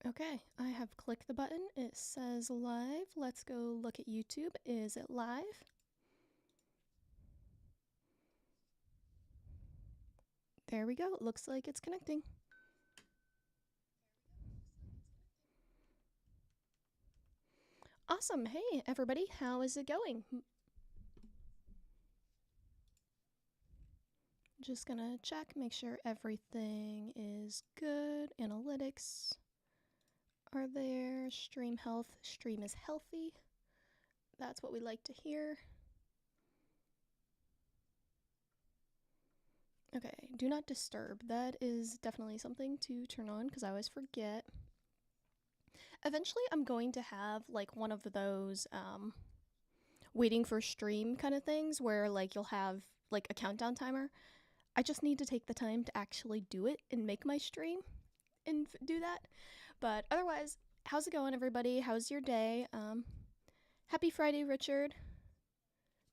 Okay, I have clicked the button. It says live. Let's go look at YouTube. Is it live? There we go. It looks like it's connecting. Awesome. Hey, everybody. How is it going? Just gonna check, make sure everything is good. Analytics are there. Stream health. Stream is healthy. That's what we like to hear. Okay, do not disturb. That is definitely something to turn on because I always forget. Eventually, I'm going to have like one of those waiting for stream kind of things where like you'll have like a countdown timer. I just need to take the time to actually do it and make my stream and do that. But otherwise, how's it going, everybody? How's your day? Happy Friday, Richard.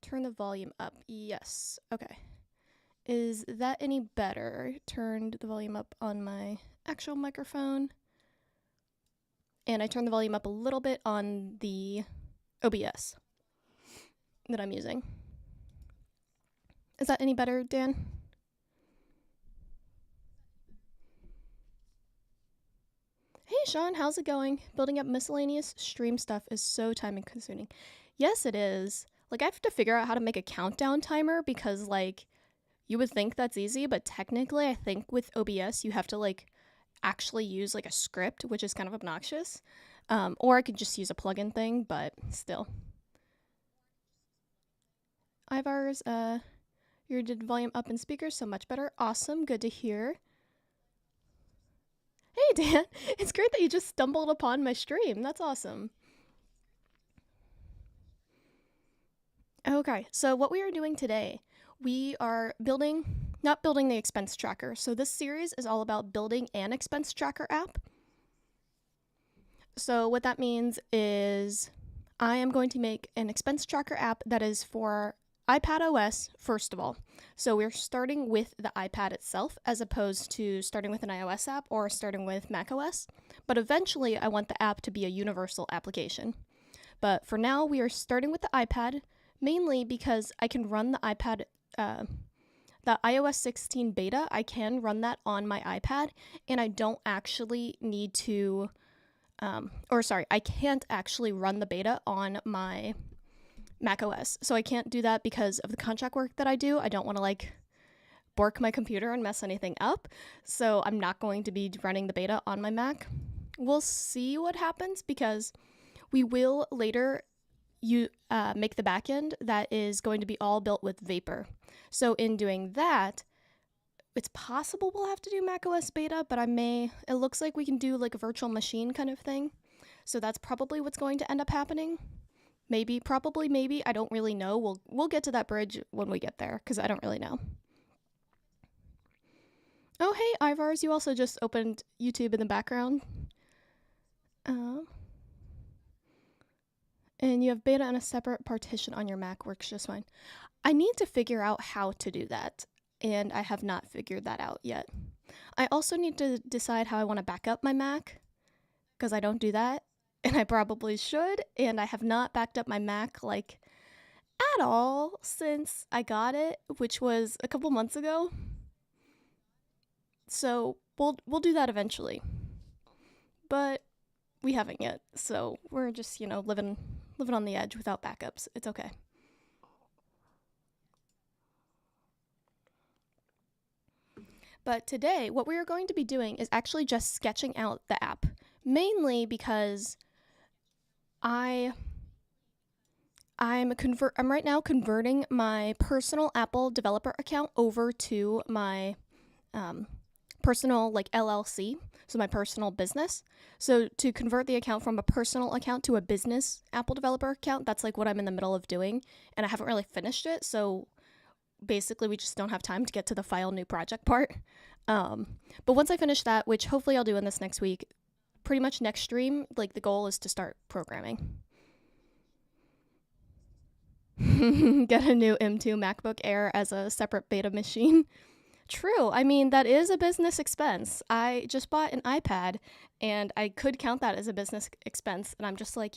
Turn the volume up. Yes. Okay. Is that any better? Turned the volume up on my actual microphone. And I turned the volume up a little bit on the OBS that I'm using. Is that any better, Dan? Hey, Sean, how's it going? Building up miscellaneous stream stuff is so time consuming. Yes, it is. Like, I have to figure out how to make a countdown timer because, like, you would think that's easy, but technically, I think with OBS, you have to, like, actually use, like, a script, which is kind of obnoxious. Or I could just use a plugin thing, but still. Ivars, you did volume up in speakers, so much better. Awesome, good to hear. Hey, Dan, it's great that you just stumbled upon my stream. That's awesome. Okay, so what we are doing today, we are not building the expense tracker. So this series is all about building an expense tracker app. So what that means is I am going to make an expense tracker app that is for iPad OS, first of all. So we're starting with the iPad itself as opposed to starting with an iOS app or starting with macOS. But eventually I want the app to be a universal application. But for now, we are starting with the iPad, mainly because I can run the iPad, the iOS 16 beta, I can run that on my iPad, and I don't actually need to, I can't actually run the beta on my macOS. So I can't do that because of the contract work that I do. I don't want to like bork my computer and mess anything up. So I'm not going to be running the beta on my Mac. We'll see what happens because we will later make the backend that is going to be all built with Vapor. So in doing that, it's possible we'll have to do macOS beta, but it looks like we can do like a virtual machine kind of thing. So that's probably what's going to end up happening. Maybe, probably, maybe. I don't really know. We'll get to that bridge when we get there, because I don't really know. Oh, hey, Ivars, you also just opened YouTube in the background. And you have beta on a separate partition on your Mac, works just fine. I need to figure out how to do that, and I have not figured that out yet. I also need to decide how I want to back up my Mac, because I don't do that. And I probably should, and I have not backed up my Mac, like, at all since I got it, which was a couple months ago. So, we'll do that eventually. But we haven't yet, so we're just, living on the edge without backups. It's okay. But today, what we are going to be doing is actually just sketching out the app, mainly because I'm right now converting my personal Apple developer account over to my personal like LLC, so my personal business. So to convert the account from a personal account to a business Apple developer account, that's like what I'm in the middle of doing, and I haven't really finished it. So basically, we just don't have time to get to the file new project part. But once I finish that, which hopefully I'll do in this next week, pretty much next stream, like the goal is to start programming. Get a new M2 MacBook Air as a separate beta machine. True. I mean, that is a business expense. I just bought an iPad and I could count that as a business expense. And I'm just like,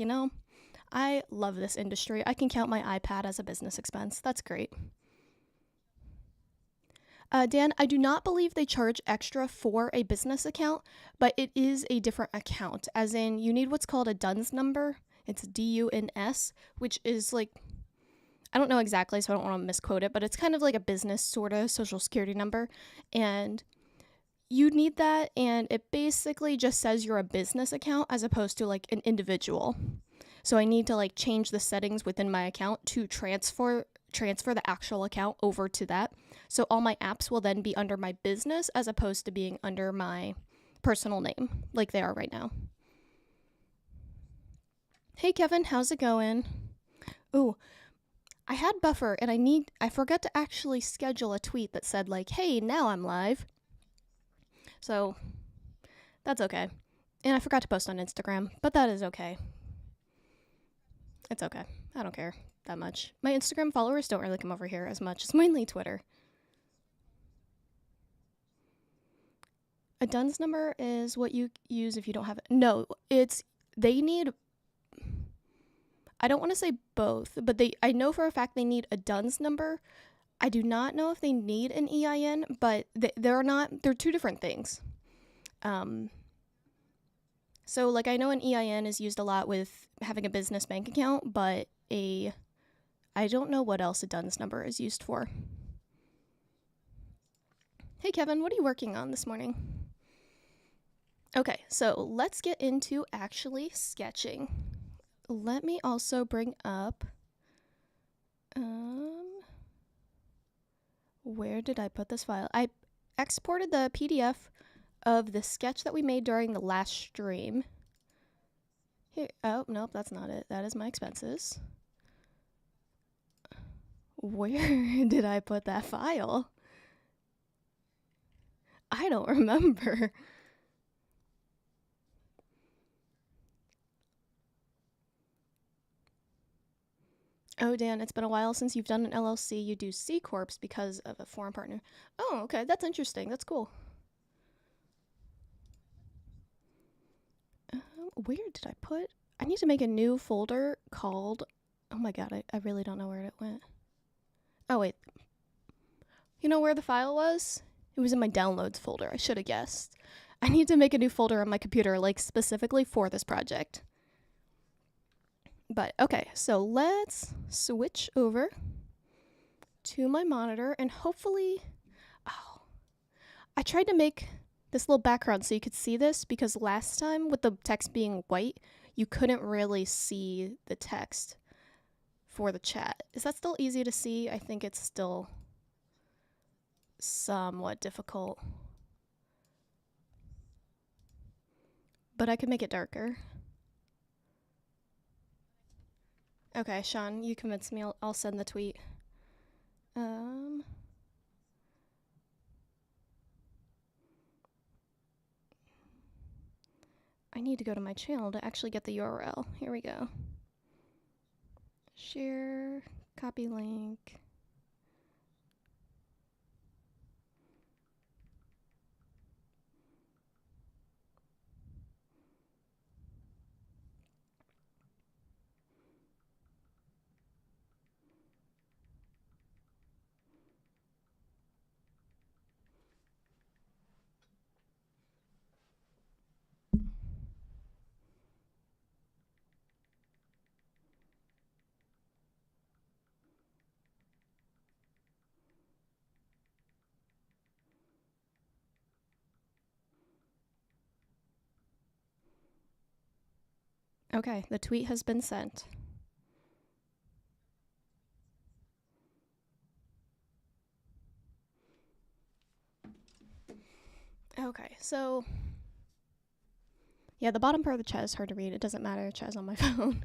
I love this industry. I can count my iPad as a business expense. That's great. Dan, I do not believe they charge extra for a business account, but it is a different account, as in you need what's called a DUNS number. It's DUNS, which is like, I don't know exactly, so I don't want to misquote it, but it's kind of like a business sort of social security number. And you need that, and it basically just says you're a business account as opposed to like an individual. So I need to like change the settings within my account to transfer the actual account over to that. So all my apps will then be under my business as opposed to being under my personal name like they are right now. Hey Kevin, how's it going? Ooh, I had buffer and I forgot to actually schedule a tweet that said like, "Hey, now I'm live." So, that's okay. And I forgot to post on Instagram, but that is okay. It's okay. I don't care that much. My Instagram followers don't really come over here as much. It's mainly Twitter. A DUNS number is what you use if you don't have it. No, they need, I don't want to say both, but I know for a fact they need a DUNS number. I do not know if they need an EIN, but they're two different things. Um, so like I know an EIN is used a lot with having a business bank account, but I don't know what else a DUNS number is used for. Hey Kevin, what are you working on this morning? Okay, so let's get into actually sketching. Let me also bring up, where did I put this file? I exported the PDF of the sketch that we made during the last stream. Here, oh, nope, that's not it. That is my expenses. Where did I put that file? I don't remember. Oh, Dan, it's been a while since you've done an LLC. You do C Corps because of a foreign partner. Oh, okay, that's interesting. That's cool. Where did I put? I need to make a new folder called. Oh my god, I really don't know where it went. Oh, wait. You know where the file was? It was in my downloads folder. I should have guessed. I need to make a new folder on my computer, like specifically for this project. But okay, so let's switch over to my monitor and hopefully. Oh, I tried to make this little background so you could see this because last time with the text being white, you couldn't really see the text for the chat. Is that still easy to see? I think it's still somewhat difficult. But I could make it darker. Okay, Sean, you convinced me. I'll send the tweet. I need to go to my channel to actually get the URL. Here we go. Share, copy link. Okay, the tweet has been sent. Okay, so yeah, the bottom part of the chat is hard to read. It doesn't matter. Chat's on my phone.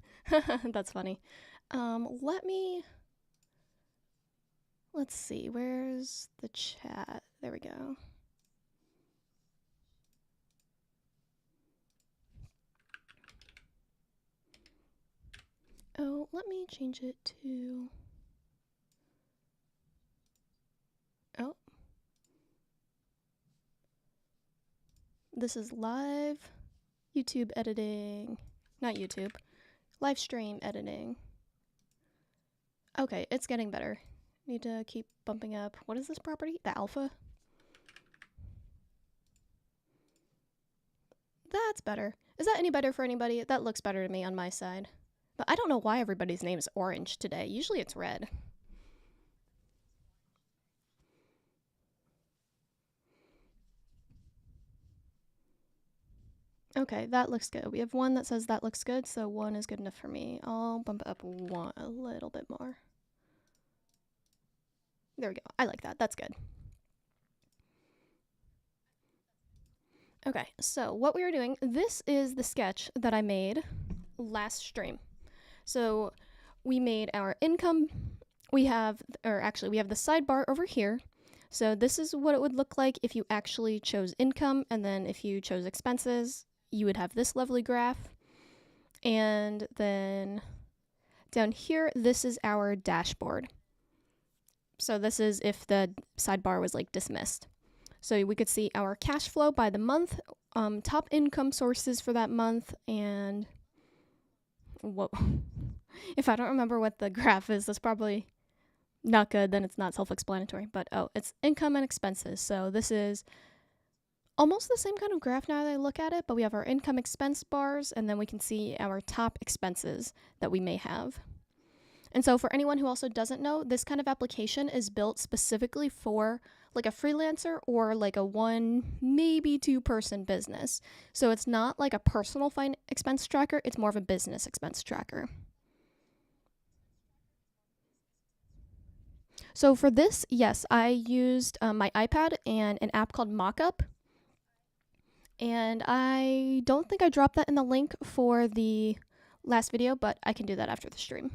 That's funny. Let's see. Where's the chat? There we go. Oh, let me change it to. Oh. this is live YouTube editing. Not YouTube. Live stream editing. Okay, it's getting better. Need to keep bumping up. What is this property? The alpha? That's better. Is that any better for anybody? That looks better to me on my side. But I don't know why everybody's name is orange today. Usually it's red. Okay, that looks good. We have one that says that looks good, so 1 is good enough for me. I'll bump it up 1 a little bit more. There we go. I like that. That's good. Okay, so what we were doing, this is the sketch that I made last stream. So we made our income. We have the sidebar over here. So this is what it would look like if you actually chose income, and then if you chose expenses, you would have this lovely graph. And then down here, this is our dashboard. So this is if the sidebar was like dismissed. So we could see our cash flow by the month, top income sources for that month, and whoa. If I don't remember what the graph is, that's probably not good, then it's not self-explanatory. But it's income and expenses. So this is almost the same kind of graph now that I look at it, but we have our income expense bars, and then we can see our top expenses that we may have. And so for anyone who also doesn't know, this kind of application is built specifically for like a freelancer or like a 1, maybe 2-person business. So it's not like a personal expense tracker, it's more of a business expense tracker. So for this, yes, I used my iPad and an app called Mockup. And I don't think I dropped that in the link for the last video, but I can do that after the stream.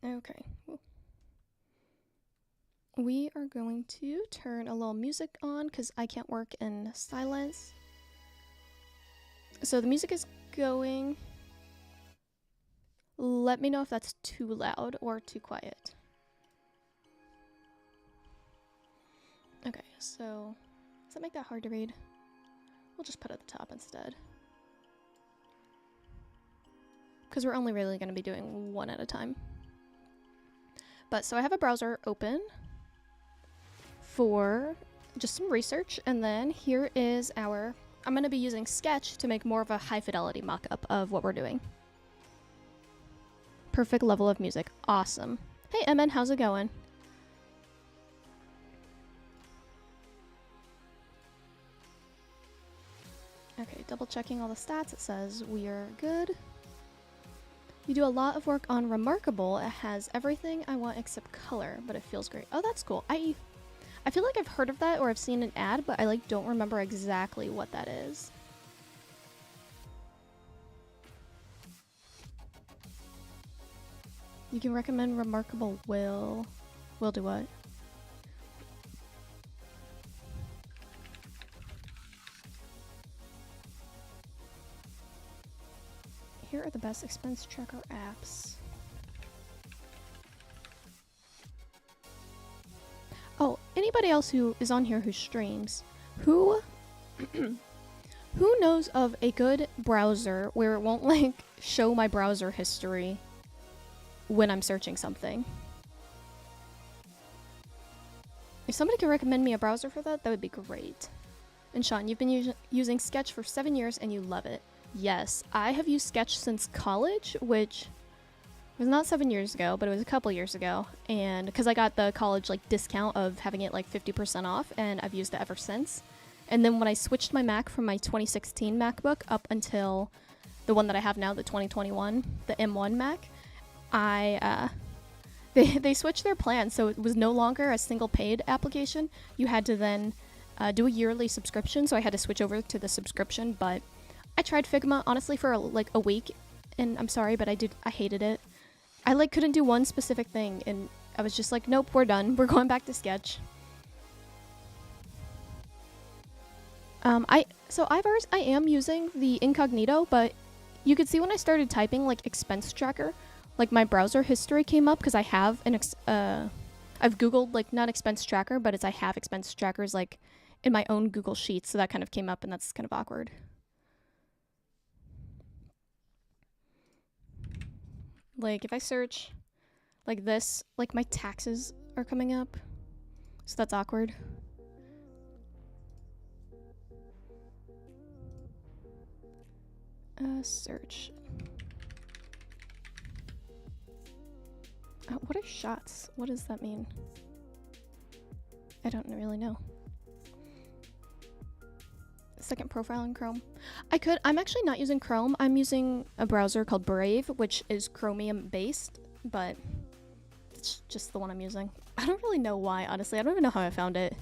Okay. We are going to turn a little music on because I can't work in silence. So the music is going. Let me know if that's too loud or too quiet. Okay, so does that make that hard to read? We'll just put it at the top instead. Because we're only really going to be doing one at a time. But so I have a browser open for just some research, and then here is I'm going to be using Sketch to make more of a high fidelity mock-up of what we're doing. Perfect level of music. Awesome. Hey, Emin, how's it going? Okay, double checking all the stats. It says we are good. You do a lot of work on Remarkable. It has everything I want except color, but it feels great. Oh, that's cool. I feel like I've heard of that or I've seen an ad, but I don't remember exactly what that is. You can recommend Remarkable will do what? Here are the best expense tracker apps. Oh, anybody else who is on here who streams, who knows of a good browser where it won't show my browser history when I'm searching something? If somebody could recommend me a browser for that, that would be great. And Sean, you've been using Sketch for 7 years and you love it. Yes, I have used Sketch since college, which was not 7 years ago, but it was a couple years ago. And because I got the college discount of having it 50% off, and I've used it ever since. And then when I switched my Mac from my 2016 MacBook up until the one that I have now, the 2021, the M1 Mac, they switched their plan, so it was no longer a single paid application. You had to then do a yearly subscription, so I had to switch over to the subscription, but I tried Figma, honestly, for a week, and I'm sorry, but I hated it. I couldn't do one specific thing, and I was just nope, we're done. We're going back to Sketch. I am using the incognito, but you could see when I started typing expense tracker, my browser history came up because I have I've Googled, like, not expense tracker, but it's I have expense trackers, like, in my own Google Sheets, so that kind of came up, and that's kind of awkward. Like, if I search like this, like, my taxes are coming up, so that's awkward. Search. What are shots? What does that mean? I don't really know. Second profile in Chrome. I'm actually not using Chrome. I'm using a browser called Brave, which is Chromium based, but it's just the one I'm using. I don't really know why, honestly. I don't even know how I found it.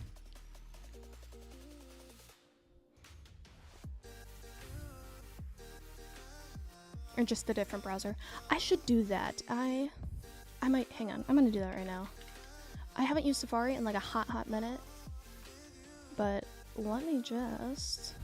Or just a different browser. I should do that. I might, hang on. I'm gonna do that right now. I haven't used Safari in like a hot minute, but let me just...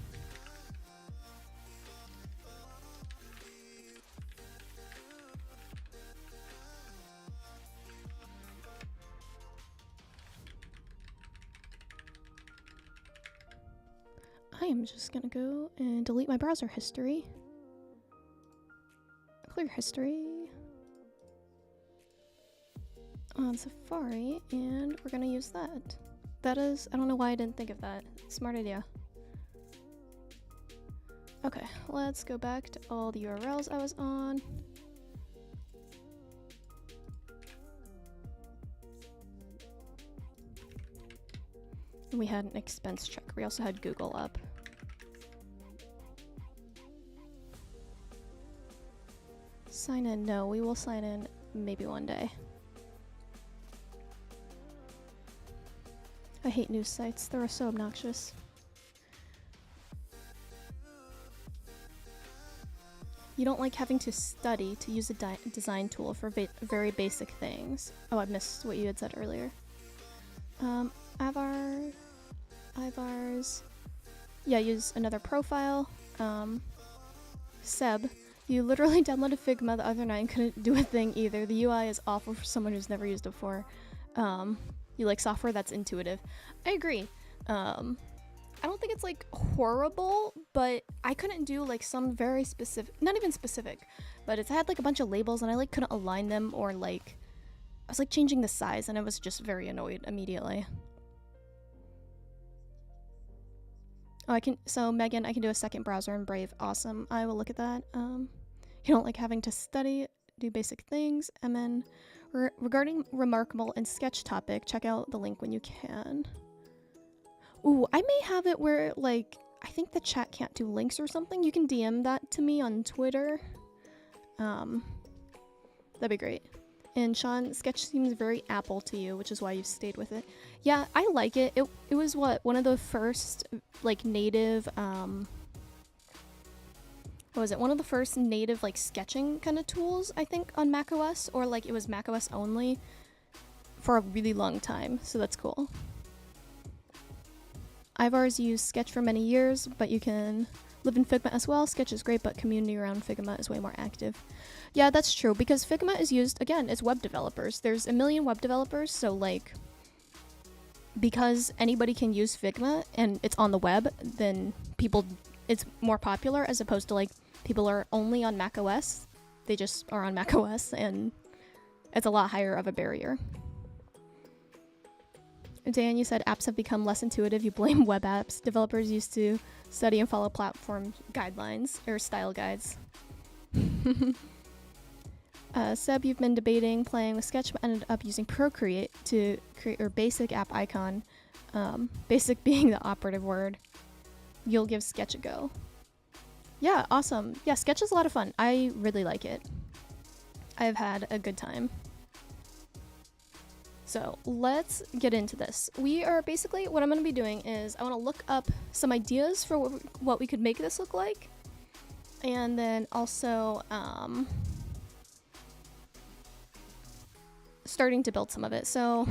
I am just gonna go and delete my browser history. Clear history on Safari, and we're gonna use that. That is, I don't know why I didn't think of that. Smart idea. Okay, let's go back to all the URLs I was on. And we had an expense check. We also had Google up. Sign in? No, we will sign in maybe one day. I hate news sites. They're so obnoxious. You don't like having to study to use a design tool for very basic things. Oh, I missed what you had said earlier. Ivars. Yeah, use another profile. Seb. You literally downloaded Figma the other night and couldn't do a thing either. The UI is awful for someone who's never used it before. You like software that's intuitive. I agree. I don't think it's like horrible, but I couldn't do like some very specific, not even specific, but it had like a bunch of labels and I like couldn't align them, or like I was like changing the size and I was just very annoyed immediately. Oh, so Megan, I can do a second browser in Brave. Awesome. I will look at that. You don't like having to study, do basic things. And then regarding Remarkable and Sketch topic, check out the link when you can. Ooh, I may have it where, like, I think the chat can't do links or something. You can DM that to me on Twitter. That'd be great. And Sean, Sketch seems very Apple to you, which is why you've stayed with it. Yeah, I like it. It was what, one of the first like native what was it? One of the first native like sketching kind of tools, I think, on macOS, or like it was macOS only for a really long time. So that's cool. Ivar's used Sketch for many years, but you can live in Figma as well. Sketch is great, but community around Figma is way more active. Yeah, that's true, because Figma is used, again, as web developers. There's a million web developers, so like, because anybody can use Figma and it's on the web, then it's more popular, as opposed to like, people are only on macOS. They just are on macOS, and it's a lot higher of a barrier. Dan, you said apps have become less intuitive. You blame web apps. Developers used to study and follow platform guidelines, or style guides. Seb, you've been debating playing with Sketch, but ended up using Procreate to create your basic app icon. Basic being the operative word. You'll give Sketch a go. Yeah, awesome. Yeah, Sketch is a lot of fun. I really like it. I've had a good time. So let's get into this. We are basically, what I'm going to be doing is I want to look up some ideas for what we could make this look like. And then also starting to build some of it. So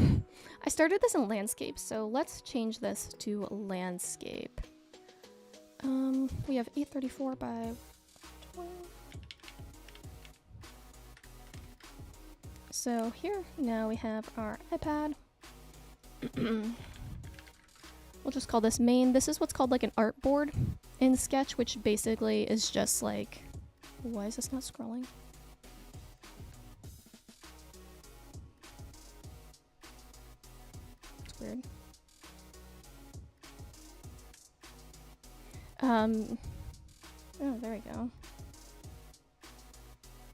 I started this in landscape. So let's change this to landscape. We have 834 by 12. So here now we have our iPad. We'll just call this main. This is what's called like an artboard in Sketch, which basically is just like, why is this not scrolling? It's weird. Oh, there we go.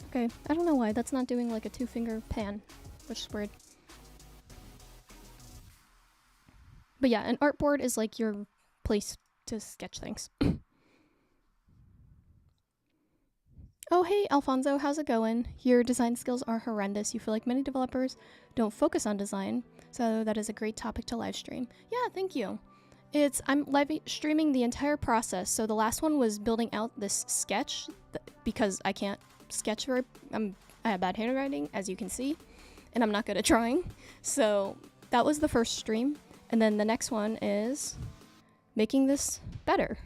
Okay, I don't know why that's not doing like a 2-finger pan, which is weird. But yeah, an artboard is like your place to sketch things. Oh, hey, Alfonso, how's it going? Your design skills are horrendous. You feel like many developers don't focus on design, so that is a great topic to live stream. Yeah, thank you. I'm live streaming the entire process. So the last one was building out this sketch because I can't sketch very. I have bad handwriting, as you can see, and I'm not good at drawing. So that was the first stream, and then the next one is making this better.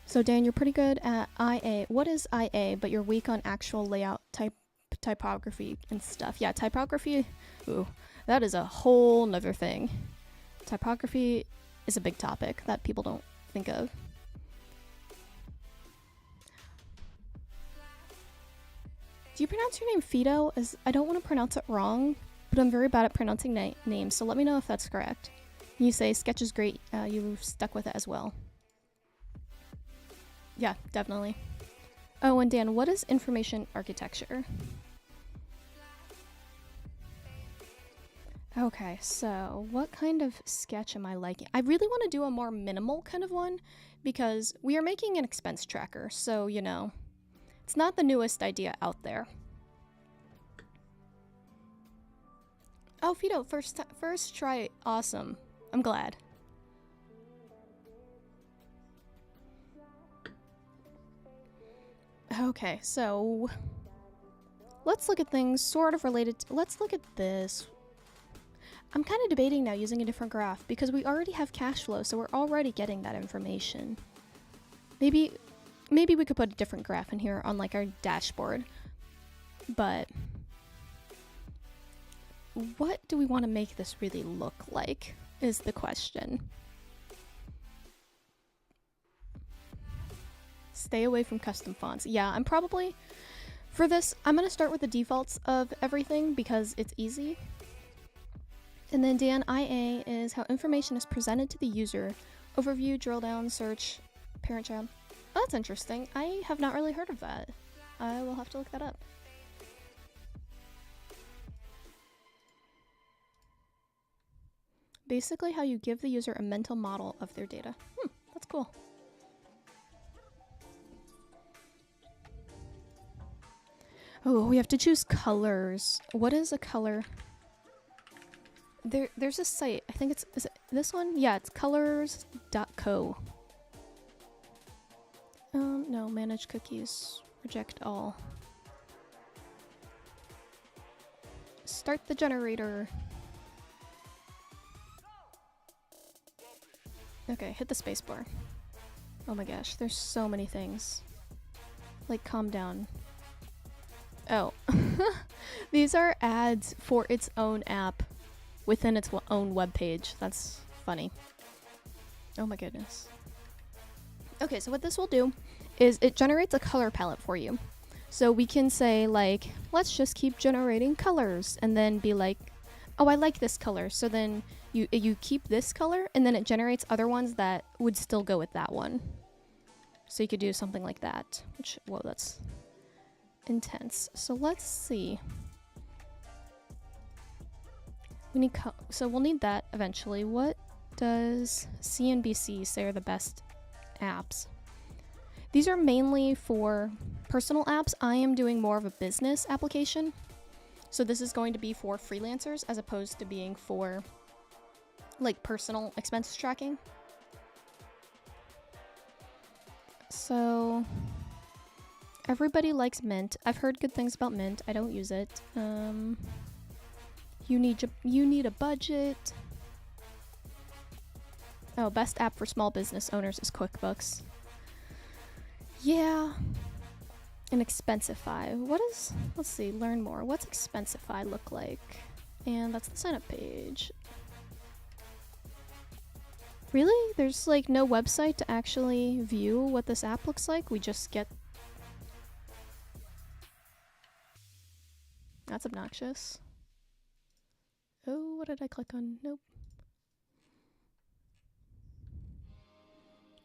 So Dan, you're pretty good at IA. What is IA? But you're weak on actual layout typography and stuff. Yeah, typography, ooh, that is a whole nother thing. Typography is a big topic that people don't think of. Do you pronounce your name Fido? I don't want to pronounce it wrong, but I'm very bad at pronouncing names, so let me know if that's correct. You say Sketch is great, you've stuck with it as well. Yeah, definitely. Oh, and Dan, what is information architecture? Okay, so what kind of sketch am I liking? I really want to do a more minimal kind of one because we are making an expense tracker, so, you know, it's not the newest idea out there. Oh, Fido, first try, awesome. I'm glad. Okay, so let's look at things sort of related to, let's look at this. I'm kind of debating now using a different graph because we already have cash flow, so we're already getting that information. Maybe we could put a different graph in here on like our dashboard. But what do we want to make this really look like is the question. Stay away from custom fonts. Yeah, I'm probably, for this, I'm going to start with the defaults of everything because it's easy. And then Dan, IA is how information is presented to the user. Overview, drill down, search, parent child. Oh, that's interesting. I have not really heard of that. I will have to look that up. Basically how you give the user a mental model of their data. That's cool. Oh, we have to choose colors. What is a color? There's a site. I think is it this one? Yeah, it's colors.co. No, manage cookies. Reject all. Start the generator. Okay, hit the spacebar. Oh my gosh, there's so many things. Like, calm down. Oh. These are ads for its own app within its own web page. That's funny. Oh my goodness. Okay, so what this will do is it generates a color palette for you. So we can say like, let's just keep generating colors and then be like, oh, I like this color. So then you keep this color and then it generates other ones that would still go with that one. So you could do something like that, which, whoa, that's intense. So let's see. We need so we'll need that eventually. What does CNBC say are the best apps? These are mainly for personal apps. I am doing more of a business application. So this is going to be for freelancers as opposed to being for like personal expense tracking. So everybody likes Mint. I've heard good things about Mint. I don't use it. You need a budget. Oh, best app for small business owners is QuickBooks. Yeah. An Expensify. What is, let's see, learn more. What's Expensify look like? And that's the sign up page. Really? There's like no website to actually view what this app looks like? We just get... That's obnoxious. Oh, what did I click on? Nope.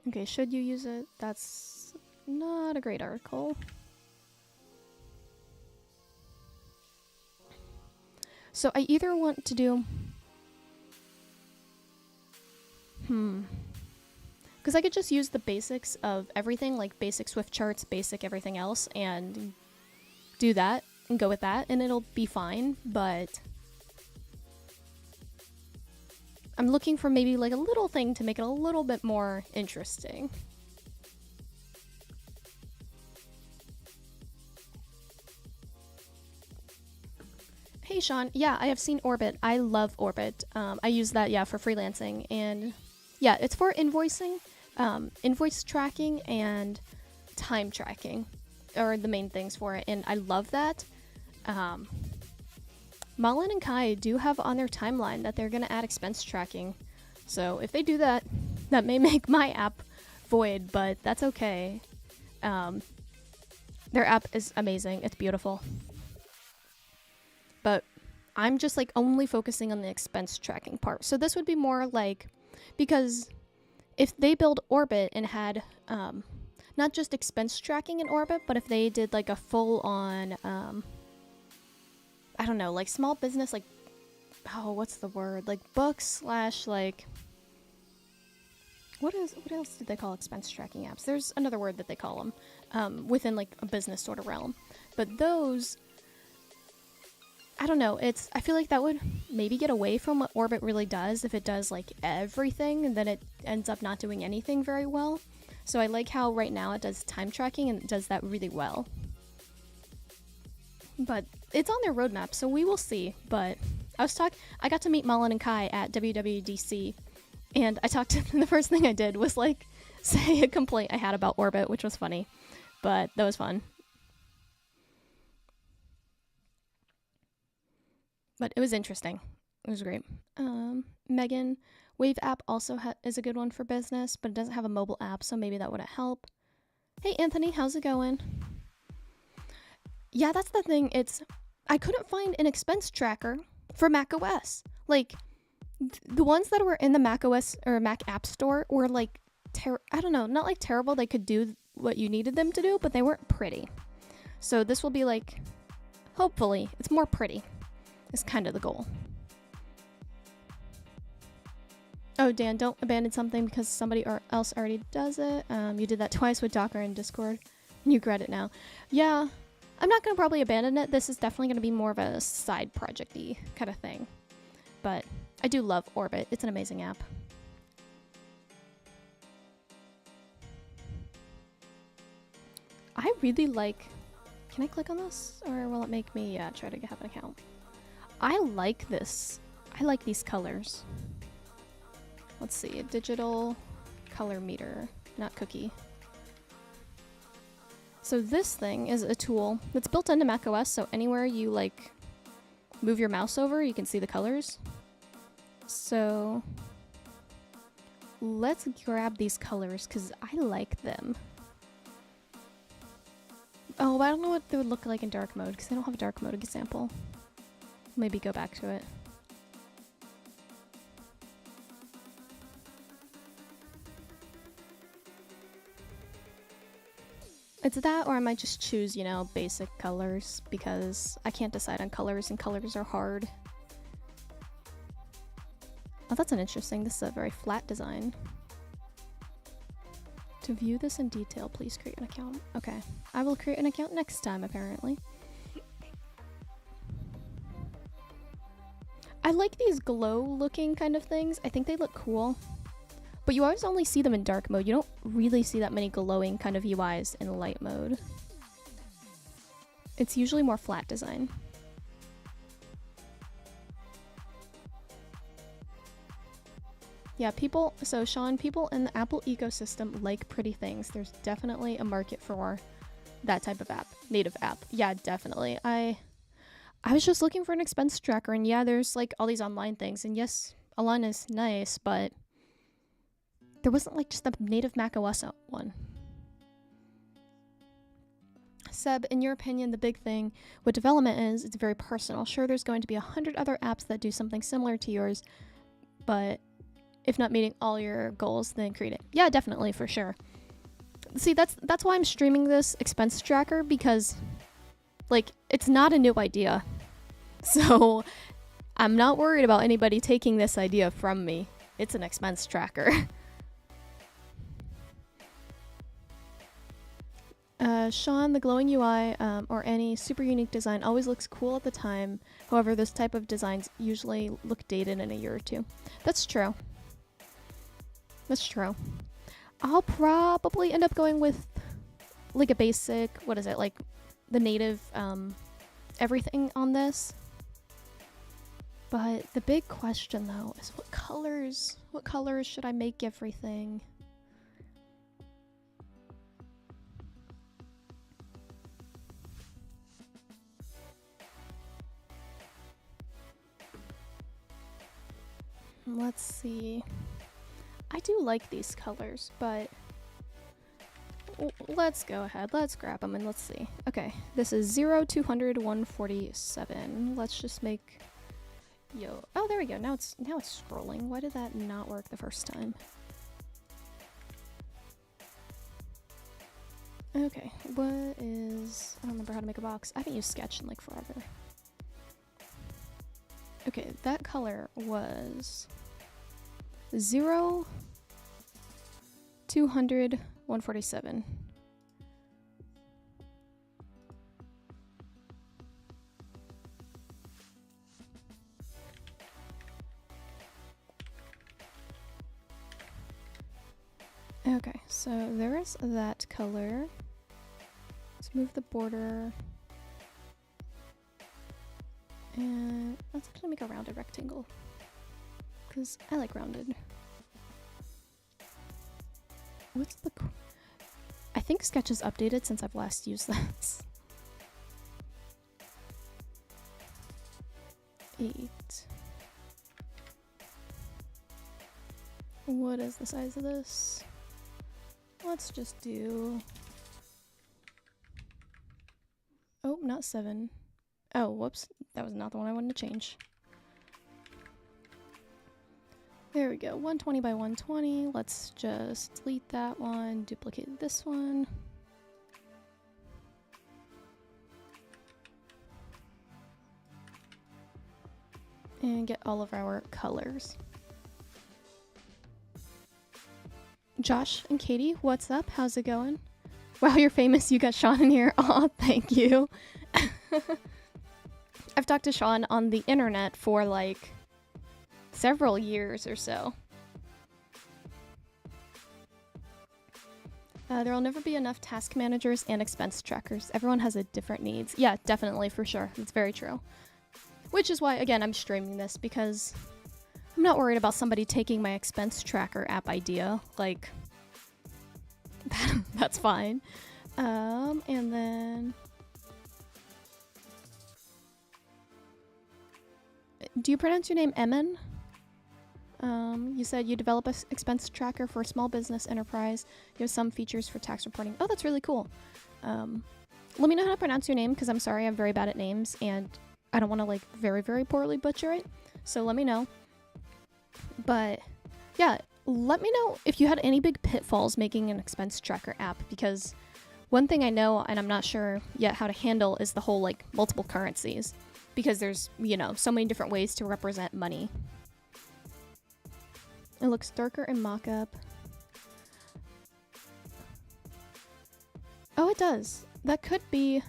Okay, should you use it? That's not a great article. So I either want to do... Because I could just use the basics of everything, like basic Swift charts, basic everything else, and do that and go with that, and it'll be fine, but I'm looking for maybe like a little thing to make it a little bit more interesting. Hey Sean, yeah, I have seen Orbit. I love Orbit. I use that, yeah, for freelancing, and yeah, it's for invoicing, invoice tracking, and time tracking are the main things for it, and I love that. Malin and Kai do have on their timeline that they're going to add expense tracking, so if they do that, that may make my app void, but that's okay. Their app is amazing. It's beautiful. But I'm just like only focusing on the expense tracking part. So this would be more like, because if they build Orbit and had not just expense tracking in Orbit, but if they did like a full on, I don't know, like small business, like, oh, what's the word? Like books / like, what else did they call expense tracking apps? There's another word that they call them within like a business sort of realm. But those, I don't know, I feel like that would maybe get away from what Orbit really does. If it does like everything, and then it ends up not doing anything very well. So I like how right now it does time tracking and it does that really well. But it's on their roadmap, so we will see. But I got to meet Malin and Kai at WWDC, and I talked to them. The first thing I did was like say a complaint I had about Orbit, which was funny, but that was fun. But it was interesting. It was great. Megan, Wave app also is a good one for business, but it doesn't have a mobile app, so maybe that wouldn't help. Hey Anthony, how's it going? Yeah, that's the thing. I couldn't find an expense tracker for Mac OS. Like, the ones that were in the Mac OS or Mac App Store were like, I don't know, not like terrible. They could do what you needed them to do, but they weren't pretty. So this will be like, hopefully, it's more pretty. Is kind of the goal. Oh, Dan, don't abandon something because somebody else already does it. You did that twice with Docker and Discord, and you regret it now. Yeah, I'm not going to probably abandon it. This is definitely going to be more of a side project-y kind of thing. But I do love Orbit. It's an amazing app. I really like... Can I click on this? Or will it make me try to have an account? I like this. I like these colors. Let's see, a digital color meter, not cookie. So this thing is a tool that's built into macOS, so anywhere you like move your mouse over, you can see the colors. So let's grab these colors because I like them. Oh, I don't know what they would look like in dark mode because I don't have a dark mode example. Maybe go back to it. It's that, or I might just choose, you know, basic colors because I can't decide on colors and colors are hard. Oh, that's an interesting. This is a very flat design. To view this in detail, please create an account. Okay, I will create an account next time, apparently. I like these glow-looking kind of things. I think they look cool. But you always only see them in dark mode. You don't really see that many glowing kind of UIs in light mode. It's usually more flat design. Yeah, so Sean, people in the Apple ecosystem like pretty things. There's definitely a market for that type of app, native app. Yeah, definitely. I was just looking for an expense tracker, and yeah, there's like all these online things, and yes, Alon is nice, but there wasn't like just the native macOS one. Seb, in your opinion, the big thing with development is it's very personal. Sure, there's going to be 100 other apps that do something similar to yours, but if not meeting all your goals, then create it. Yeah, definitely, for sure. See, that's why I'm streaming this expense tracker, because like it's not a new idea. So I'm not worried about anybody taking this idea from me. It's an expense tracker. Sean, the glowing UI or any super unique design always looks cool at the time. However, this type of designs usually look dated in a year or two. That's true. That's true. I'll probably end up going with like a basic, what is it, like the native everything on this. But the big question though is what colors should I make everything? Let's see. I do like these colors, but let's go ahead. Let's grab them and let's see. Okay, this is 0, 200, 147. Let's just make... Yo. Oh, there we go. Now it's scrolling. Why did that not work the first time? Okay, what is... I don't remember how to make a box. I haven't used Sketch in like forever. Okay, that color was 0, 200, 147. Okay, so there is that color. Let's move the border. And let's actually make a rounded rectangle, because I like rounded. What's the... I think Sketch is updated since I've last used this. 8. What is the size of this? Let's just do... Oh, not 7. Oh, whoops. That was not the one I wanted to change. There we go. 120 by 120. Let's just delete that one, duplicate this one. And get all of our colors. Josh and Katie, what's up? How's it going? Wow, you're famous. You got Sean in here. Aw, thank you. I've talked to Sean on the internet for like several years or so. There will never be enough task managers and expense trackers. Everyone has a different needs. Yeah, definitely, for sure. It's very true. Which is why, again, I'm streaming this, because I'm not worried about somebody taking my expense tracker app idea. Like, that's fine. And then... Do you pronounce your name Emin? You said you develop an expense tracker for a small business enterprise. You have some features for tax reporting. Oh, that's really cool. Let me know how to pronounce your name, because I'm sorry, I'm very bad at names, and I don't want to, like, very, very poorly butcher it. So let me know. But, yeah, let me know if you had any big pitfalls making an expense tracker app, because one thing I know, and I'm not sure yet how to handle, is the whole, like, multiple currencies. Because there's, you know, so many different ways to represent money. It looks darker in mock-up. Oh, it does. That could be...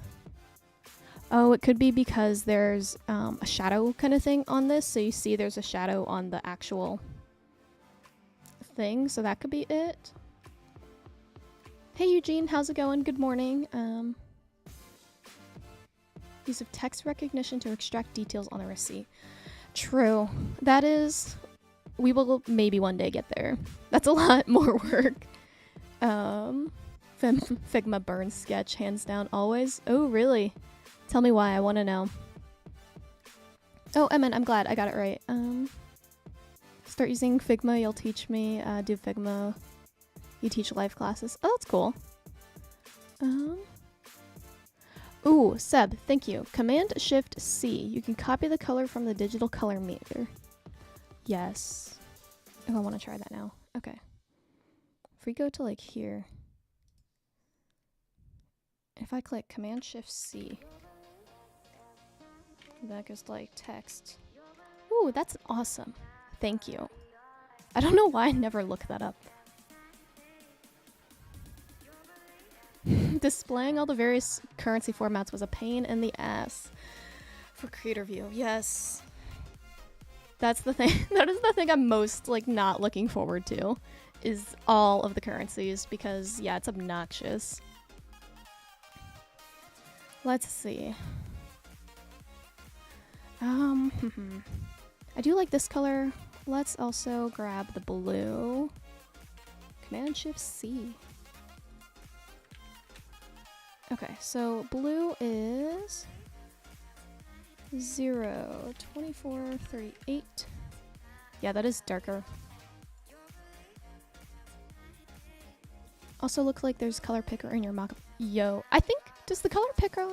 Oh, it could be because there's a shadow kind of thing on this. So you see there's a shadow on the actual thing. So that could be it. Hey, Eugene. How's it going? Good morning. Use of text recognition to extract details on the receipt. True. That is... We will maybe one day get there. That's a lot more work. Figma burn sketch, hands down, always. Oh, really? Tell me why. I want to know. Oh, Emin, I'm glad I got it right. Start using Figma. You'll teach me. Do Figma. You teach live classes. Oh, that's cool. Ooh, Seb, thank you. Command-Shift-C. You can copy the color from the digital color meter. Yes. Oh, I want to try that now. Okay. If we go to like here. If I click Command-Shift-C. That goes to like text. Ooh, that's awesome. Thank you. I don't know why I never looked that up. Displaying all the various currency formats was a pain in the ass for creator view. Yes. That's the thing. That is the thing I'm most like not looking forward to, is all of the currencies, because yeah, it's obnoxious. Let's see. I do like this color. Let's also grab the blue. Command-Shift-C. Okay, so blue is 0, 24, 38. Yeah, that is darker. Also looks like there's color picker in your mock-up. Yo, I think, does the color picker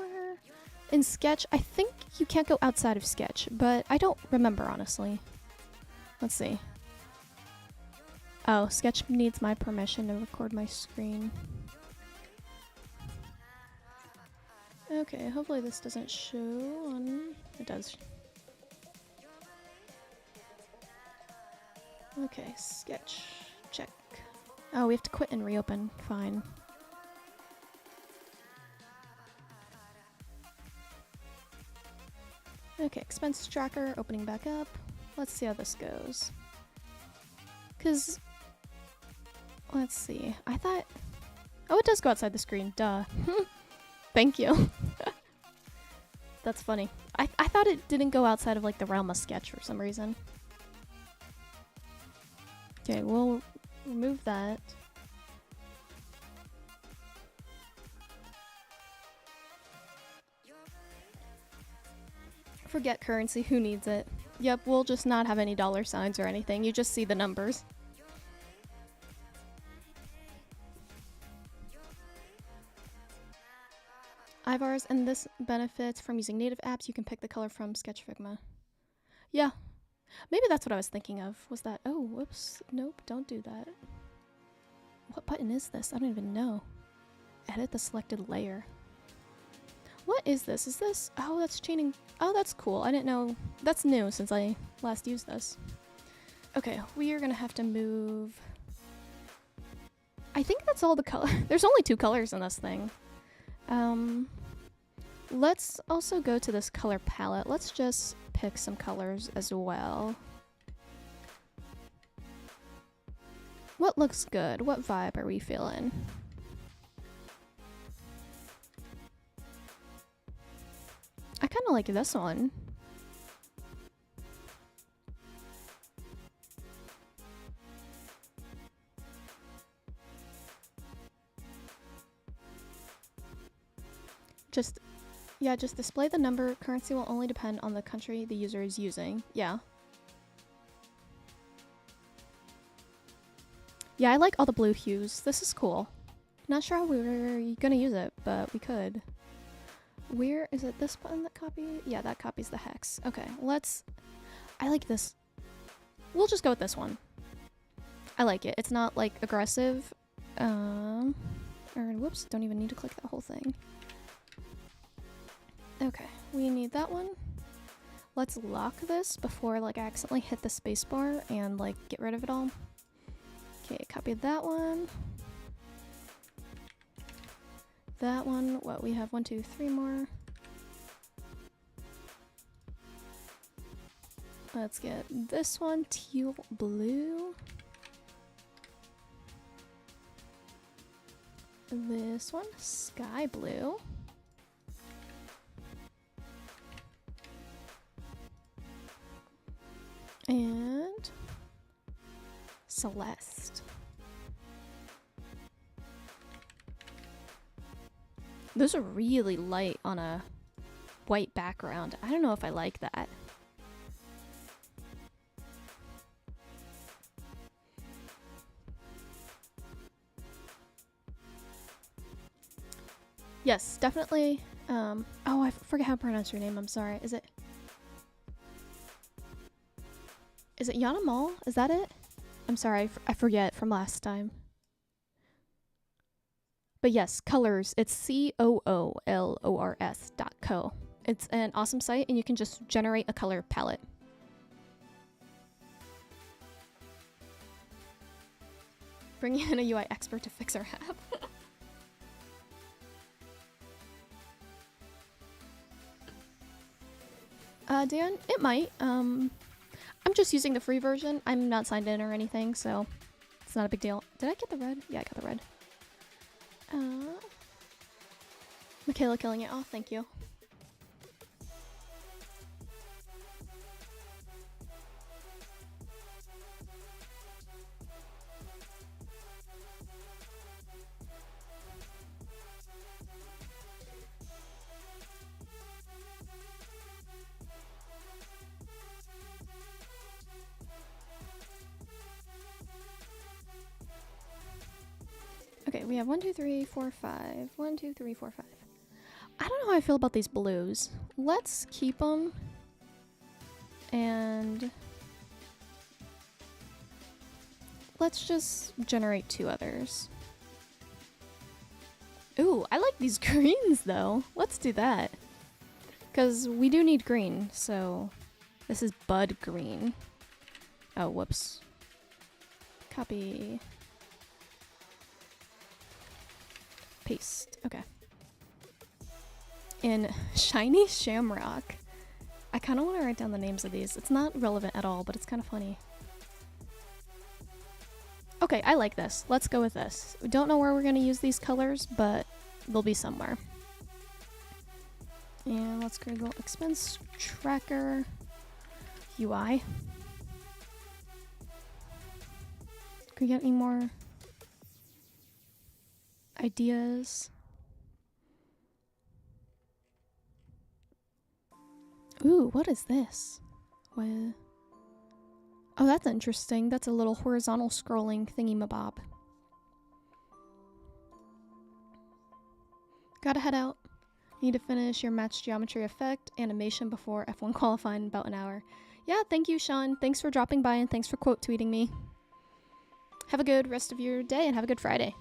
in Sketch, I think you can't go outside of Sketch, but I don't remember, honestly. Let's see. Oh, Sketch needs my permission to record my screen. Okay, hopefully this doesn't show on... It does. Okay, Sketch. Check. Oh, we have to quit and reopen. Fine. Okay, expense tracker, opening back up. Let's see how this goes. Cause... Let's see. I thought... Oh, it does go outside the screen. Duh. Thank you. That's funny. I thought it didn't go outside of like the realm of Sketch for some reason. Okay, we'll remove that. Forget currency, who needs it? Yep, we'll just not have any dollar signs or anything. You just see the numbers. Ivars, and this benefits from using native apps. You can pick the color from Sketch Figma. Yeah, maybe that's what I was thinking of. Was that? Oh, whoops. Nope, don't do that. What button is this? I don't even know. Edit the selected layer. What is this? Is this? Oh, that's chaining. Oh, that's cool. I didn't know. That's new since I last used this. Okay, we are gonna have to move. I think that's all the color. There's only 2 colors in this thing. Let's also go to this color palette. Let's just pick some colors as well. What looks good? What vibe are we feeling? I kind of like this one. Just display the number. Currency will only depend on the country the user is using. Yeah. Yeah, I like all the blue hues. This is cool. Not sure how we're gonna use it, but we could. Where is it? This button that copies? Yeah, that copies the hex. Okay, I like this. We'll just go with this one. I like it. It's not like aggressive. Or whoops, don't even need to click that whole thing. Okay, we need that one. Let's lock this before like I accidentally hit the spacebar and like get rid of it all. Okay, copy that one. That one. What, we have 1, 2, 3 more. Let's get this one, teal blue. This one, sky blue. And Celeste. Those are really light on a white background. I don't know if I like that. Yes, definitely. Oh, I forget how to pronounce your name. I'm sorry. Is it Yana Mall? Is that it? I'm sorry. I forget from last time. But yes, Colors. It's COOLORS.co. It's an awesome site, and you can just generate a color palette. Bringing in a UI expert to fix our app. Dan, it might. I'm just using the free version. I'm not signed in or anything, so it's not a big deal. Did I get the red? Yeah, I got the red. Mikaela killing it. Oh, thank you. Okay, we have 1, 2, 3, 4, 5. 1, 2, 3, 4, 5. I don't know how I feel about these blues. Let's keep them. And let's just generate 2 others. Ooh, I like these greens though. Let's do that. Because we do need green, so this is bud green. Oh, whoops. Copy. Paste. Okay. In Shiny Shamrock. I kind of want to write down the names of these. It's not relevant at all, but it's kind of funny. Okay, I like this. Let's go with this. We don't know where we're going to use these colors, but they'll be somewhere. And let's Google expense tracker UI. Can we get any more ideas? Ooh, what is this? What? Oh, that's interesting. That's a little horizontal scrolling thingy-mabob. Gotta head out. Need to finish your match geometry effect animation before F1 qualifying in about an hour. Yeah, thank you, Sean. Thanks for dropping by and thanks for quote tweeting me. Have a good rest of your day and have a good Friday.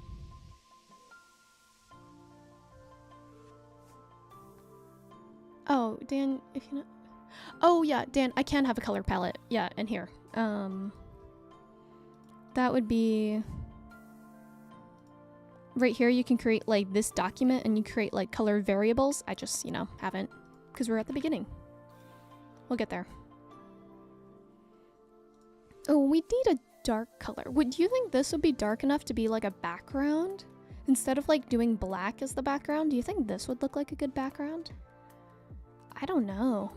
Oh, Dan, if you know... Oh, yeah, Dan, I can have a color palette. Yeah, in here. That would be... Right here, you can create, like, this document, and you create, like, color variables. I just, you know, haven't, because we're at the beginning. We'll get there. Oh, we need a dark color. Would you think this would be dark enough to be, like, a background? Instead of, like, doing black as the background, do you think this would look like a good background? I don't know.